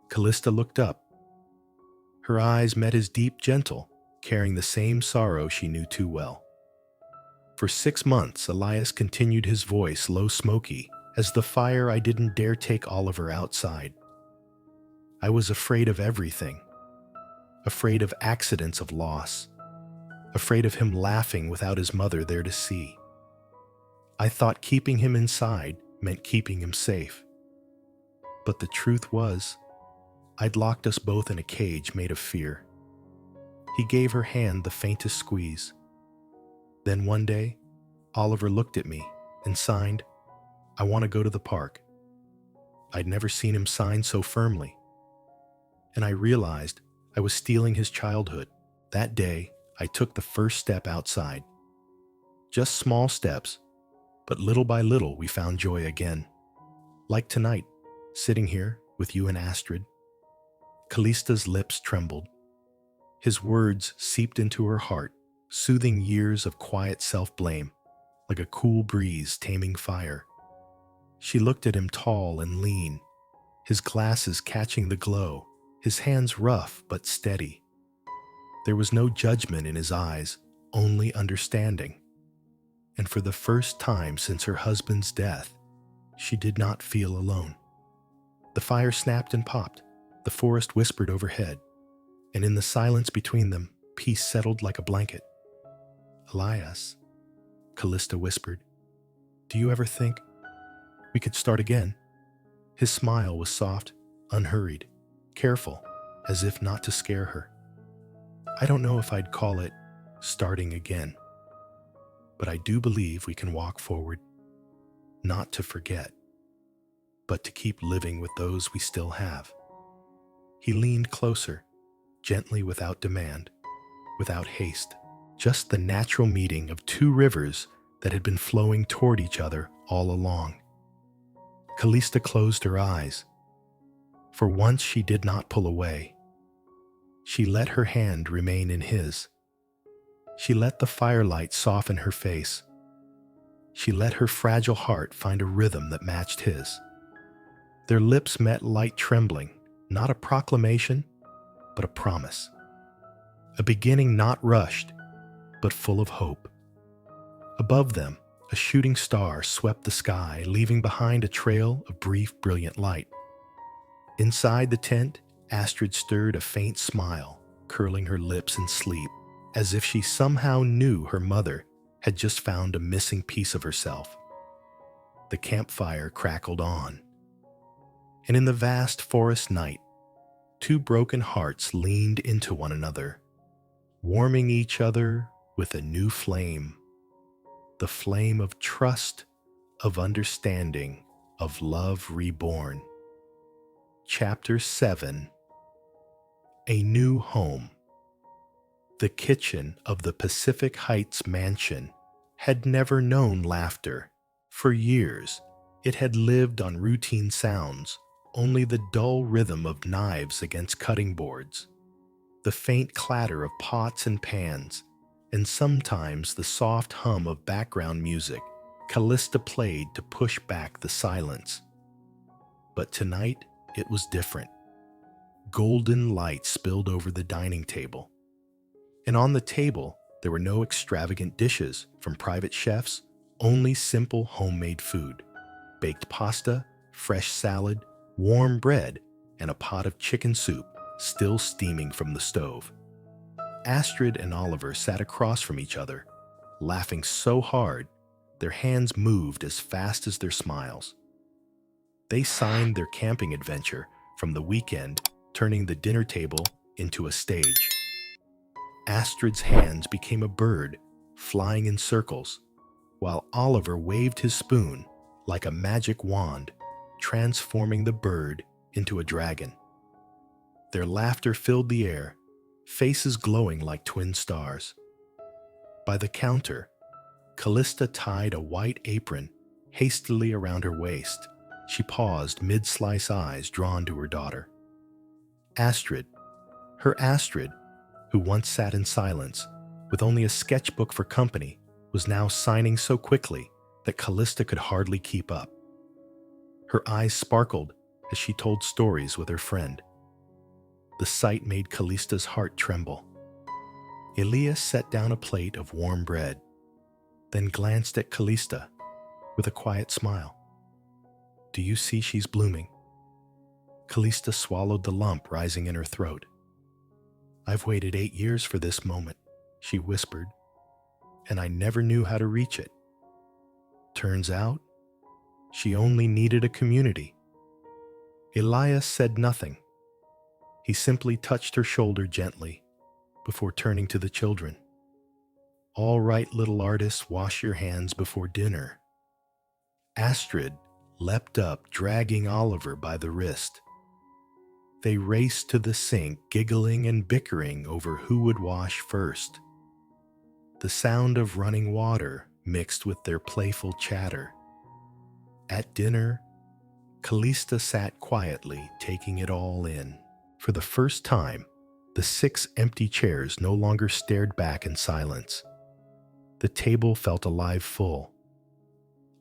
Callista looked up. Her eyes met his deep, gentle, carrying the same sorrow she knew too well. For 6 months, Elias continued, his voice low, smoky, as the fire I didn't dare take Oliver outside. I was afraid of everything. Afraid of accidents of loss. Afraid of him laughing without his mother there to see. I thought keeping him inside meant keeping him safe. But the truth was, I'd locked us both in a cage made of fear. He gave her hand the faintest squeeze. Then one day, Oliver looked at me and signed, "I want to go to the park." I'd never seen him sign so firmly. And I realized I was stealing his childhood. That day, I took the first step outside. Just small steps, but little by little we found joy again. Like tonight, sitting here with you and Astrid. Callista's lips trembled. His words seeped into her heart, soothing years of quiet self-blame, like a cool breeze taming fire. She looked at him, tall and lean, his glasses catching the glow, his hands rough but steady. There was no judgment in his eyes, only understanding. And for the first time since her husband's death, she did not feel alone. The fire snapped and popped, the forest whispered overhead, and in the silence between them, peace settled like a blanket. "Elias," Callista whispered, "do you ever think we could start again?" His smile was soft, unhurried, careful, as if not to scare her. I don't know if I'd call it starting again, but I do believe we can walk forward, not to forget, but to keep living with those we still have. He leaned closer, gently, without demand, without haste, just the natural meeting of two rivers that had been flowing toward each other all along. Callista closed her eyes. For once she did not pull away. She let her hand remain in his. She let the firelight soften her face. She let her fragile heart find a rhythm that matched his. Their lips met, light trembling, not a proclamation, but a promise. A beginning not rushed, but full of hope. Above them, a shooting star swept the sky, leaving behind a trail of brief, brilliant light. Inside the tent, Astrid stirred a faint smile, curling her lips in sleep, as if she somehow knew her mother had just found a missing piece of herself. The campfire crackled on. And in the vast forest night, two broken hearts leaned into one another, warming each other with a new flame. The flame of trust, of understanding, of love reborn. Chapter 7. A New Home. The kitchen of the Pacific Heights mansion had never known laughter. For years, it had lived on routine sounds, only the dull rhythm of knives against cutting boards, the faint clatter of pots and pans, and sometimes the soft hum of background music Callista played to push back the silence. But tonight, it was different. Golden light spilled over the dining table. And on the table, there were no extravagant dishes from private chefs, only simple homemade food. baked pasta, fresh salad, warm bread, and a pot of chicken soup still steaming from the stove. Astrid and Oliver sat across from each other, laughing so hard their hands moved as fast as their smiles. They signed their camping adventure from the weekend, turning the dinner table into a stage. Astrid's hands became a bird, flying in circles, while Oliver waved his spoon like a magic wand, transforming the bird into a dragon. Their laughter filled the air, faces glowing like twin stars. By the counter, Callista tied a white apron hastily around her waist. She paused, mid-slice eyes drawn to her daughter. Astrid, her Astrid, who once sat in silence, with only a sketchbook for company, was now signing so quickly that Callista could hardly keep up. Her eyes sparkled as she told stories with her friend. The sight made Callista's heart tremble. Elias set down a plate of warm bread, then glanced at Callista with a quiet smile. "Do you see she's blooming?" Callista swallowed the lump rising in her throat. "I've waited 8 years for this moment," she whispered, "and I never knew how to reach it. Turns out, she only needed a community." Elias said nothing. He simply touched her shoulder gently before turning to the children. "All right, little artists, wash your hands before dinner." Astrid leapt up, dragging Oliver by the wrist. They raced to the sink, giggling and bickering over who would wash first. The sound of running water mixed with their playful chatter. At dinner, Callista sat quietly, taking it all in. For the first time, the 6 empty chairs no longer stared back in silence. The table felt alive, full.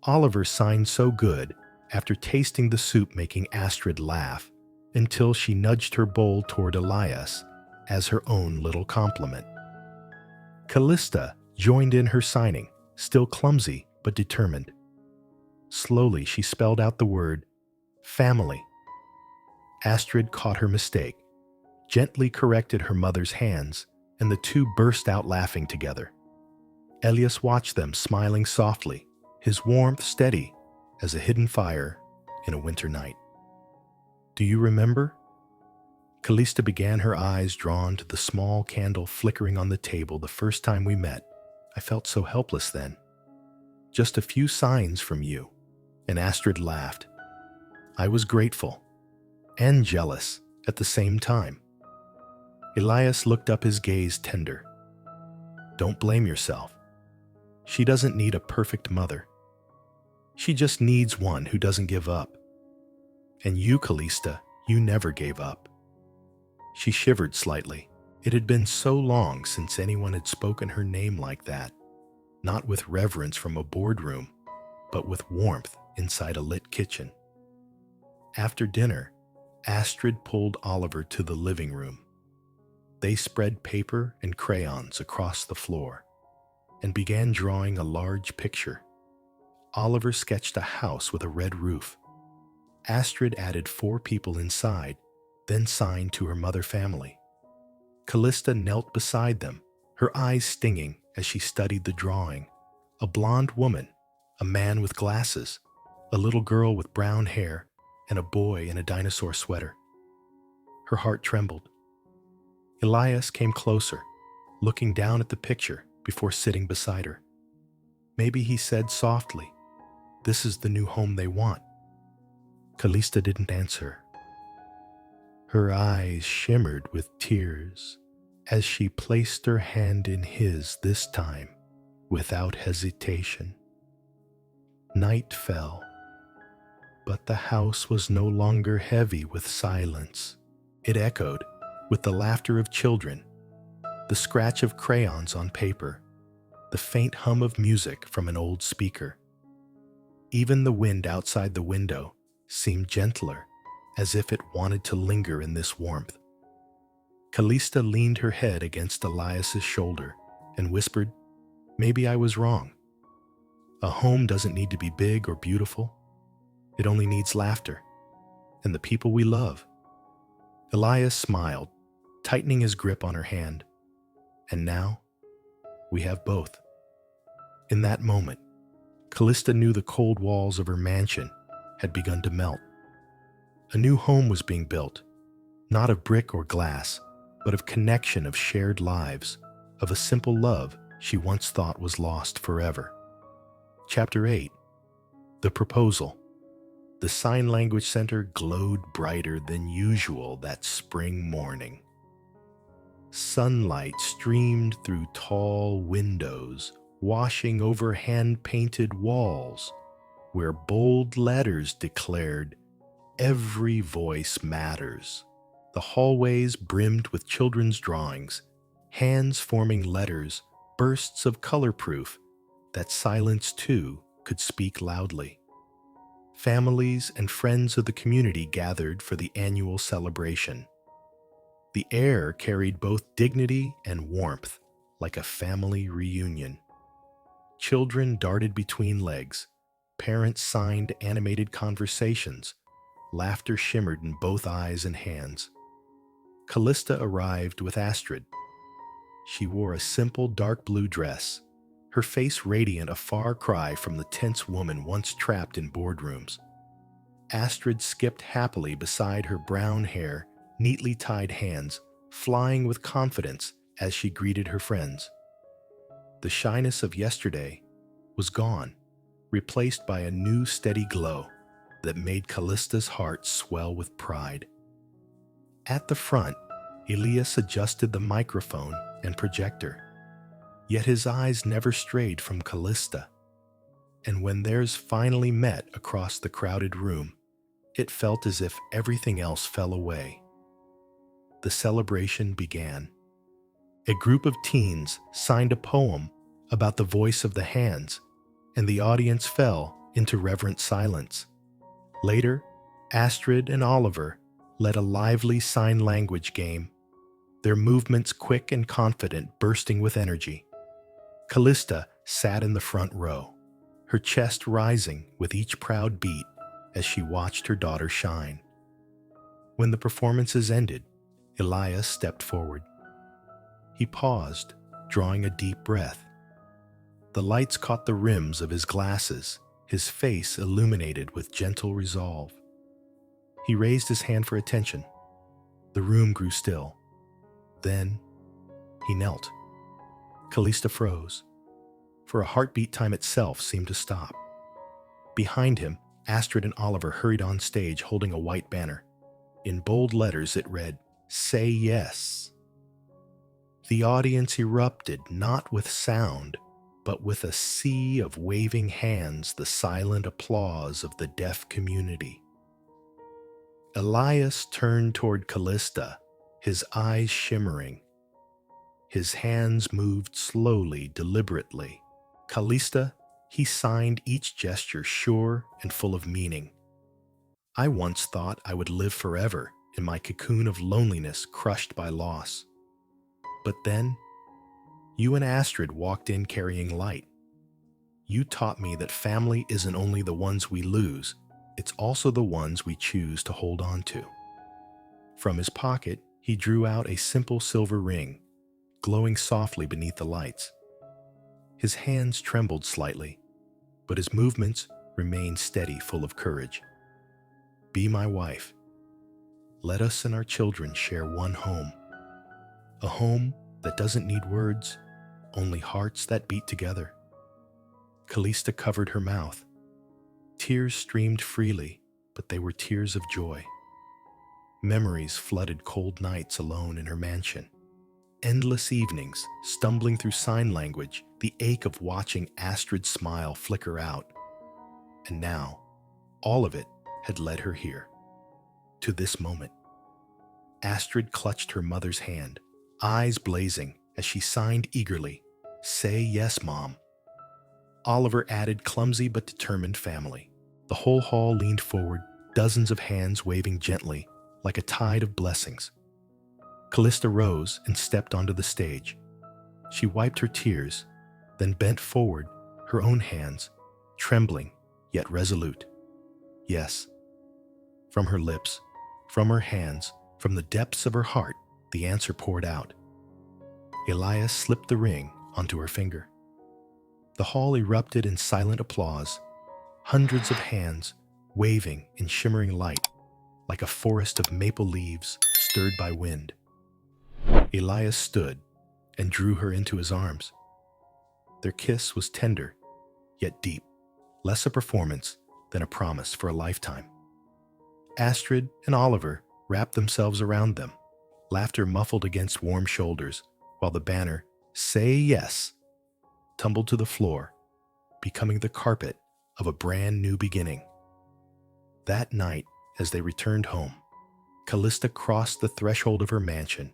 Oliver signed so good after tasting the soup, making Astrid laugh until she nudged her bowl toward Elias as her own little compliment. Callista joined in her signing, still clumsy but determined. Slowly she spelled out the word family. Astrid caught her mistake, gently corrected her mother's hands, and the two burst out laughing together. Elias watched them, smiling softly, his warmth steady as a hidden fire in a winter night. "Do you remember?" Callista began, her eyes drawn to the small candle flickering on the table. "The first time we met, I felt so helpless then. Just a few signs from you." And Astrid laughed. "I was grateful and jealous at the same time." Elias looked up, his gaze tender. "Don't blame yourself. She doesn't need a perfect mother. She just needs one who doesn't give up. And you, Callista, you never gave up." She shivered slightly. It had been so long since anyone had spoken her name like that, not with reverence from a boardroom, but with warmth inside a lit kitchen. After dinner, Astrid pulled Oliver to the living room. They spread paper and crayons across the floor and began drawing a large picture. Oliver sketched a house with a red roof. Astrid added 4 people inside, then signed to her mother family. Callista knelt beside them, her eyes stinging as she studied the drawing. A blonde woman, a man with glasses, a little girl with brown hair, and a boy in a dinosaur sweater. Her heart trembled. Elias came closer, looking down at the picture before sitting beside her. Maybe he said softly, "This is the new home they want." Callista didn't answer. Her eyes shimmered with tears as she placed her hand in his, this time without hesitation. Night fell, but the house was no longer heavy with silence. It echoed with the laughter of children, the scratch of crayons on paper, the faint hum of music from an old speaker. Even the wind outside the window seemed gentler, as if it wanted to linger in this warmth. Callista leaned her head against Elias's shoulder and whispered, "Maybe I was wrong. A home doesn't need to be big or beautiful. It only needs laughter and the people we love. Elias smiled, tightening his grip on her hand. And now, we have both. In that moment, Callista knew the cold walls of her mansion had begun to melt. A new home was being built, not of brick or glass, but of connection, of shared lives, of a simple love she once thought was lost forever. Chapter 8. The Proposal. The Sign Language Center glowed brighter than usual that spring morning. Sunlight streamed through tall windows, washing over hand-painted walls, where bold letters declared, "Every voice matters." The hallways brimmed with children's drawings, hands forming letters, bursts of color proof that silence too could speak loudly. Families and friends of the community gathered for the annual celebration. The air carried both dignity and warmth, like a family reunion. Children darted between legs, parents signed animated conversations, laughter shimmered in both eyes and hands. Callista arrived with Astrid. She wore a simple dark blue dress, her face radiant, a far cry from the tense woman once trapped in boardrooms. Astrid skipped happily beside her brown hair, neatly tied hands, flying with confidence as she greeted her friends. The shyness of yesterday was gone, replaced by a new steady glow that made Callista's heart swell with pride. At the front, Elias adjusted the microphone and projector, yet his eyes never strayed from Callista. And when theirs finally met across the crowded room, it felt as if everything else fell away. The celebration began. A group of teens signed a poem about the voice of the hands, and the audience fell into reverent silence. Later, Astrid and Oliver led a lively sign language game, their movements quick and confident, bursting with energy. Callista sat in the front row, her chest rising with each proud beat as she watched her daughter shine. When the performances ended, Elias stepped forward. He paused, drawing a deep breath. The lights caught the rims of his glasses, his face illuminated with gentle resolve. He raised his hand for attention. The room grew still. Then, he knelt. Callista froze. For a heartbeat, time itself seemed to stop. Behind him, Astrid and Oliver hurried on stage holding a white banner. In bold letters it read, "Say yes." The audience erupted, not with sound, but with a sea of waving hands, the silent applause of the deaf community. Elias turned toward Callista, his eyes shimmering. His hands moved slowly, deliberately. "Callista," he signed, each gesture sure and full of meaning. "I once thought I would live forever in my cocoon of loneliness, crushed by loss. But then, you and Astrid walked in carrying light. You taught me that family isn't only the ones we lose, it's also the ones we choose to hold on to." From his pocket, he drew out a simple silver ring, glowing softly beneath the lights. His hands trembled slightly, but his movements remained steady, full of courage. "Be my wife. Let us and our children share one home. A home that doesn't need words, only hearts that beat together." Callista covered her mouth. Tears streamed freely, but they were tears of joy. Memories flooded cold nights alone in her mansion. Endless evenings, stumbling through sign language, the ache of watching Astrid's smile flicker out. And now, all of it had led her here, to this moment. Astrid clutched her mother's hand, eyes blazing as she signed eagerly, "Say yes, Mom." Oliver added, clumsy but determined, "Family." The whole hall leaned forward, dozens of hands waving gently, like a tide of blessings. Callista rose and stepped onto the stage. She wiped her tears, then bent forward, her own hands, trembling yet resolute. Yes. From her lips, from her hands, from the depths of her heart, the answer poured out. Elias slipped the ring onto her finger. The hall erupted in silent applause, hundreds of hands waving in shimmering light like a forest of maple leaves stirred by wind. Elias stood and drew her into his arms. Their kiss was tender, yet deep, less a performance than a promise for a lifetime. Astrid and Oliver wrapped themselves around them, laughter muffled against warm shoulders, while the banner, "Say Yes," tumbled to the floor, becoming the carpet of a brand new beginning. That night, as they returned home, Callista crossed the threshold of her mansion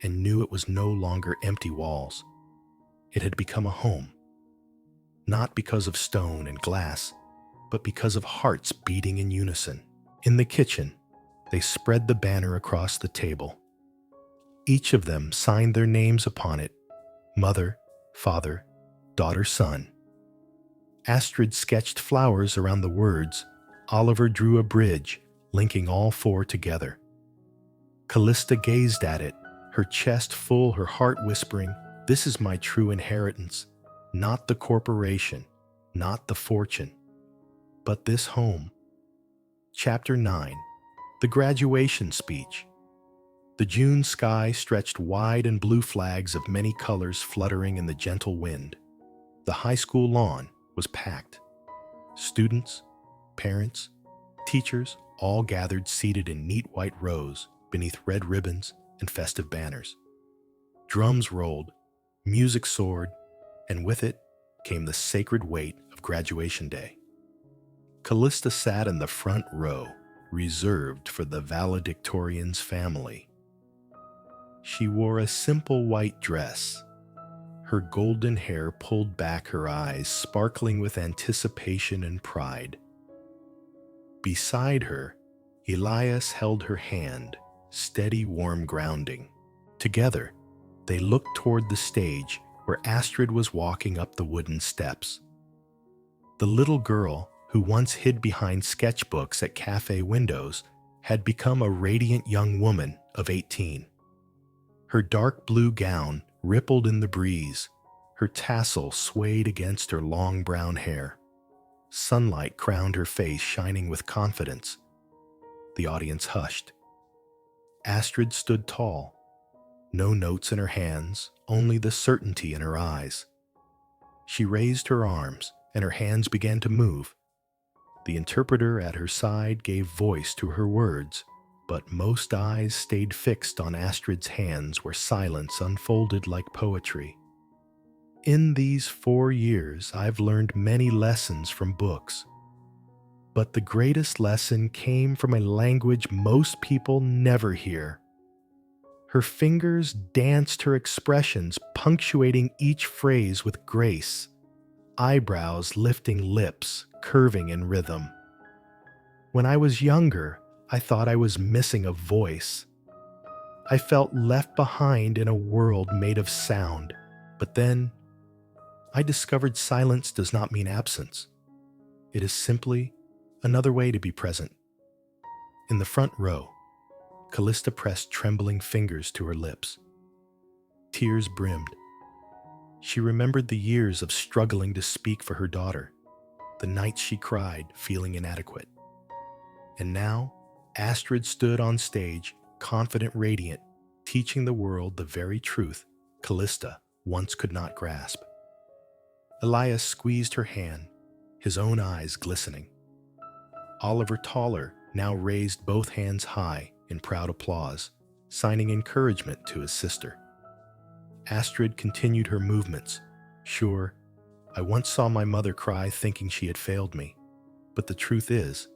and knew it was no longer empty walls. It had become a home, not because of stone and glass, but because of hearts beating in unison. In the kitchen, they spread the banner across the table. Each of them signed their names upon it: mother, father, daughter, son. Astrid sketched flowers around the words. Oliver drew a bridge, linking all four together. Callista gazed at it, her chest full, her heart whispering, "This is my true inheritance, not the corporation, not the fortune, but this home." Chapter 9. The Graduation Speech. The June sky stretched wide and blue flags of many colors fluttering in the gentle wind. The high school lawn was packed. Students, parents, teachers, all gathered seated in neat white rows beneath red ribbons and festive banners. Drums rolled, music soared, and with it came the sacred weight of graduation day. Callista sat in the front row, reserved for the valedictorian's family. She wore a simple white dress, her golden hair pulled back, her eyes sparkling with anticipation and pride. Beside her, Elias held her hand, steady, warm grounding. Together, they looked toward the stage where Astrid was walking up the wooden steps. The little girl who once hid behind sketchbooks at cafe windows had become a radiant young woman of 18. Her dark blue gown rippled in the breeze, her tassel swayed against her long brown hair. Sunlight crowned her face, shining with confidence. The audience hushed. Astrid stood tall, no notes in her hands, only the certainty in her eyes. She raised her arms, and her hands began to move. The interpreter at her side gave voice to her words, but most eyes stayed fixed on Astrid's hands where silence unfolded like poetry. In these 4 years, I've learned many lessons from books. But the greatest lesson came from a language most people never hear. Her fingers danced her expressions, punctuating each phrase with grace, eyebrows lifting, lips curving in rhythm. When I was younger, I thought I was missing a voice. I felt left behind in a world made of sound. But then, I discovered silence does not mean absence. It is simply another way to be present. In the front row, Callista pressed trembling fingers to her lips. Tears brimmed. She remembered the years of struggling to speak for her daughter, the nights she cried, feeling inadequate. And now, Astrid stood on stage, confident, radiant, teaching the world the very truth Callista once could not grasp. Elias squeezed her hand, his own eyes glistening. Oliver, taller, now raised both hands high in proud applause, signing encouragement to his sister. Astrid continued her movements. Sure, I once saw my mother cry thinking she had failed me, but the truth is,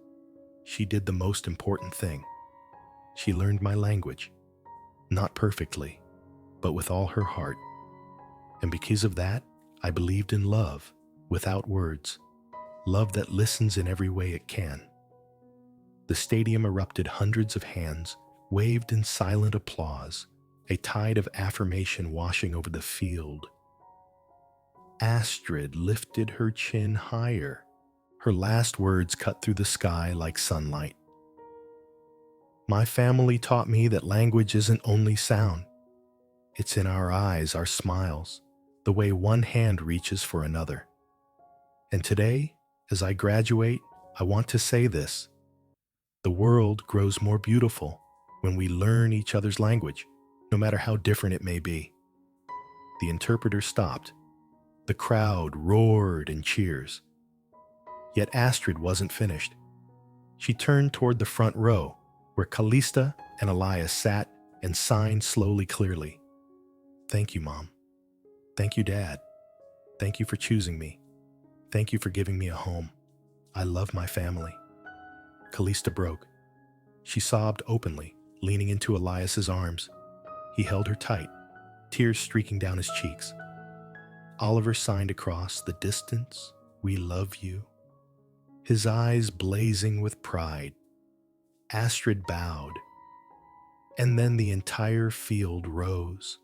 she did the most important thing. She learned my language, not perfectly, but with all her heart. And because of that, I believed in love, without words, love that listens in every way it can. The stadium erupted, hundreds of hands waved in silent applause, a tide of affirmation washing over the field. Astrid lifted her chin higher, Her last words cut through the sky like sunlight. My family taught me that language isn't only sound. It's in our eyes, our smiles, the way one hand reaches for another. And today, as I graduate, I want to say this. The world grows more beautiful when we learn each other's language, no matter how different it may be. The interpreter stopped. The crowd roared in cheers. Yet Astrid wasn't finished. She turned toward the front row, where Callista and Elias sat and signed slowly, clearly. Thank you, Mom. Thank you, Dad. Thank you for choosing me. Thank you for giving me a home. I love my family. Callista broke. She sobbed openly, leaning into Elias's arms. He held her tight, tears streaking down his cheeks. Oliver signed across the distance, "We love you," his eyes blazing with pride. Astrid bowed, and then the entire field rose.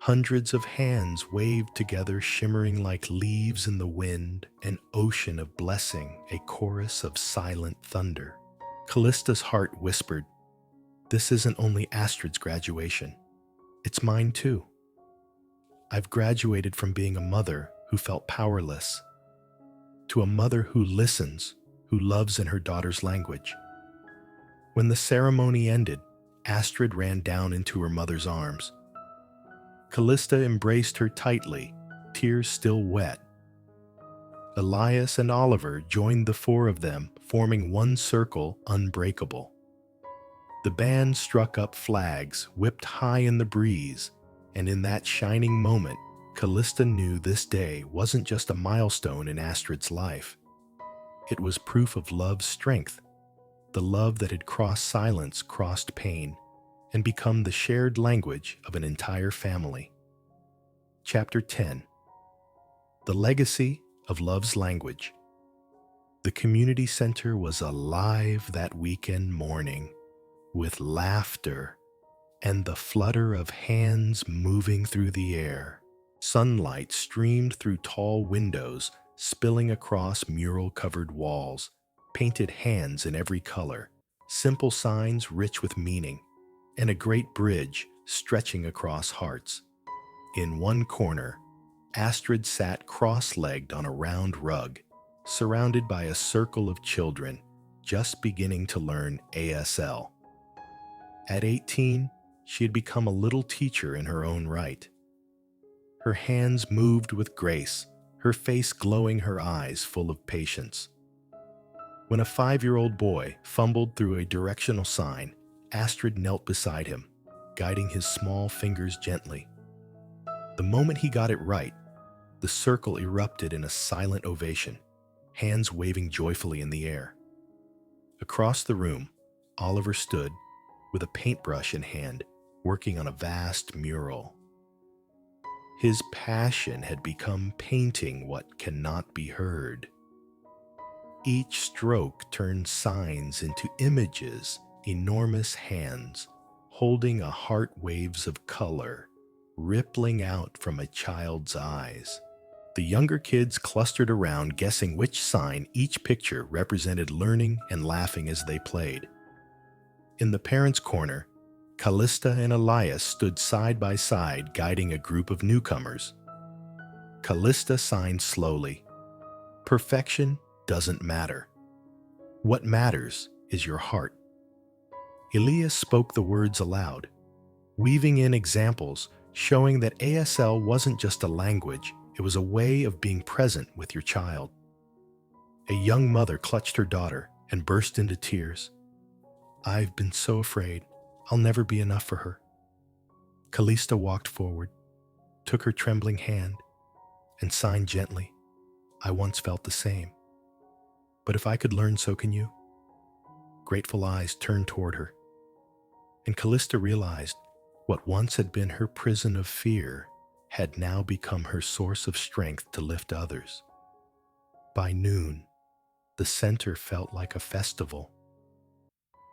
Hundreds of hands waved together, shimmering like leaves in the wind, an ocean of blessing, a chorus of silent thunder. Callista's heart whispered, "This isn't only Astrid's graduation. It's mine too. I've graduated from being a mother who felt powerless to a mother who listens, who loves in her daughter's language." When the ceremony ended, Astrid ran down into her mother's arms. Callista embraced her tightly, tears still wet. Elias and Oliver joined the four of them, forming one circle unbreakable. The band struck up flags, whipped high in the breeze, and in that shining moment, Callista knew this day wasn't just a milestone in Astrid's life. It was proof of love's strength, the love that had crossed silence, crossed pain, and become the shared language of an entire family. Chapter 10. The Legacy of Love's Language. The community center was alive that weekend morning, with laughter and the flutter of hands moving through the air. Sunlight streamed through tall windows, spilling across mural-covered walls, painted hands in every color, simple signs rich with meaning, and a great bridge stretching across hearts. In one corner, Astrid sat cross-legged on a round rug, surrounded by a circle of children just beginning to learn ASL. At 18, she had become a little teacher in her own right. Her hands moved with grace, her face glowing, her eyes full of patience. When a 5-year-old boy fumbled through a directional sign, Astrid knelt beside him, guiding his small fingers gently. The moment he got it right, the circle erupted in a silent ovation, hands waving joyfully in the air. Across the room, Oliver stood, with a paintbrush in hand, working on a vast mural. His passion had become painting what cannot be heard. Each stroke turned signs into images, enormous hands, holding a heart, waves of color, rippling out from a child's eyes. The younger kids clustered around, guessing which sign each picture represented, learning and laughing as they played. In the parents' corner, Callista and Elias stood side by side, guiding a group of newcomers. Callista signed slowly. Perfection doesn't matter. What matters is your heart. Elias spoke the words aloud, weaving in examples showing that ASL wasn't just a language, it was a way of being present with your child. A young mother clutched her daughter and burst into tears. "I've been so afraid. I'll never be enough for her." Callista walked forward, took her trembling hand, and signed gently, "I once felt the same. But if I could learn, so can you." Grateful eyes turned toward her, and Callista realized what once had been her prison of fear had now become her source of strength to lift others. By noon, the center felt like a festival.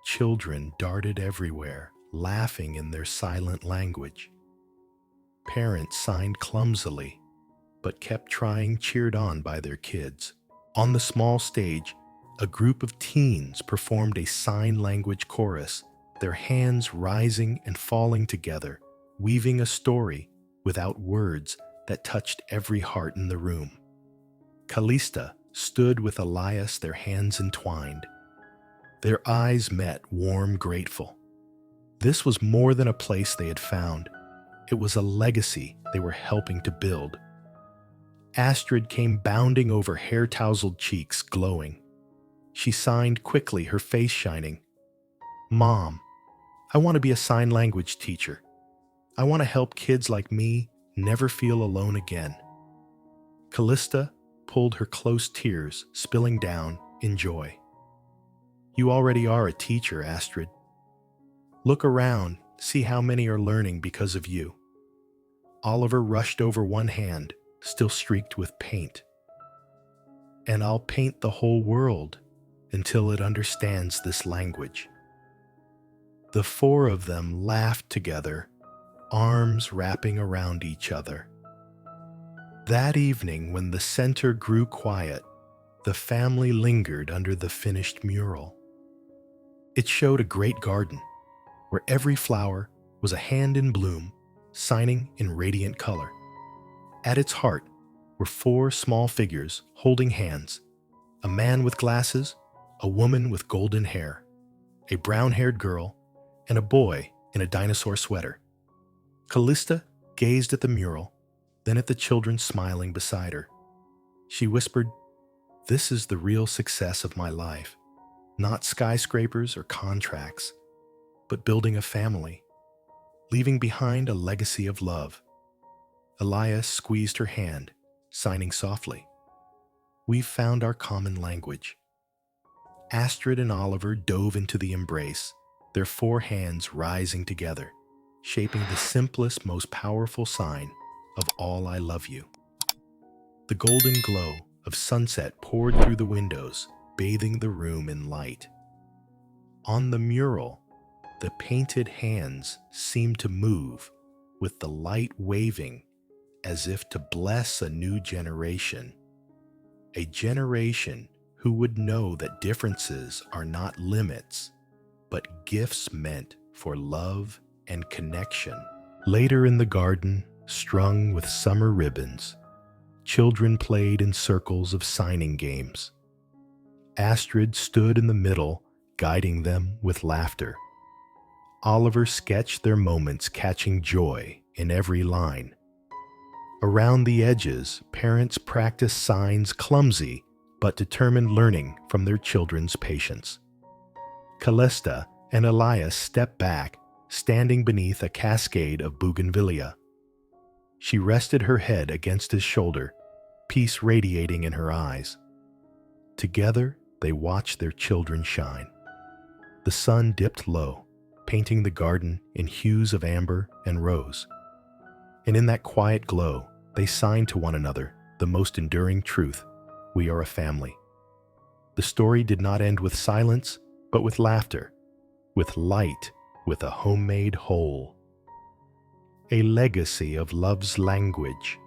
Children darted everywhere, laughing in their silent language. Parents signed clumsily, but kept trying, cheered on by their kids. On the small stage, a group of teens performed a sign language chorus, their hands rising and falling together, weaving a story without words that touched every heart in the room. Callista stood with Elias, their hands entwined. Their eyes met, warm, grateful. This was more than a place they had found. It was a legacy they were helping to build. Astrid came bounding over hair-tousled cheeks, glowing. She signed quickly, her face shining. "Mom, I want to be a sign language teacher. I want to help kids like me never feel alone again." Callista pulled her close, tears spilling down in joy. "You already are a teacher, Astrid. Look around, see how many are learning because of you." Oliver rushed over one hand, still streaked with paint. "And I'll paint the whole world until it understands this language." The four of them laughed together, arms wrapping around each other. That evening, when the center grew quiet, the family lingered under the finished mural. It showed a great garden, where every flower was a hand in bloom, signing in radiant color. At its heart were four small figures holding hands: a man with glasses, a woman with golden hair, a brown-haired girl, and a boy in a dinosaur sweater. Callista gazed at the mural, then at the children smiling beside her. She whispered, "This is the real success of my life. Not skyscrapers or contracts, but building a family, leaving behind a legacy of love." Elias squeezed her hand, signing softly, "We've found our common language." Astrid and Oliver dove into the embrace, their four hands rising together, shaping the simplest, most powerful sign of all: "I love you." The golden glow of sunset poured through the windows, bathing the room in light. On the mural, the painted hands seemed to move, with the light waving as if to bless a new generation. A generation who would know that differences are not limits, but gifts meant for love and connection. Later in the garden, strung with summer ribbons, children played in circles of signing games. Astrid stood in the middle, guiding them with laughter. Oliver sketched their moments, catching joy in every line. Around the edges, parents practiced signs, clumsy but determined, learning from their children's patience. Callista and Elias stepped back, standing beneath a cascade of bougainvillea. She rested her head against his shoulder, peace radiating in her eyes. Together, they watched their children shine. The sun dipped low, painting the garden in hues of amber and rose. And in that quiet glow, they signed to one another the most enduring truth: we are a family. The story did not end with silence, but with laughter, with light, with a homemade whole. A legacy of love's language,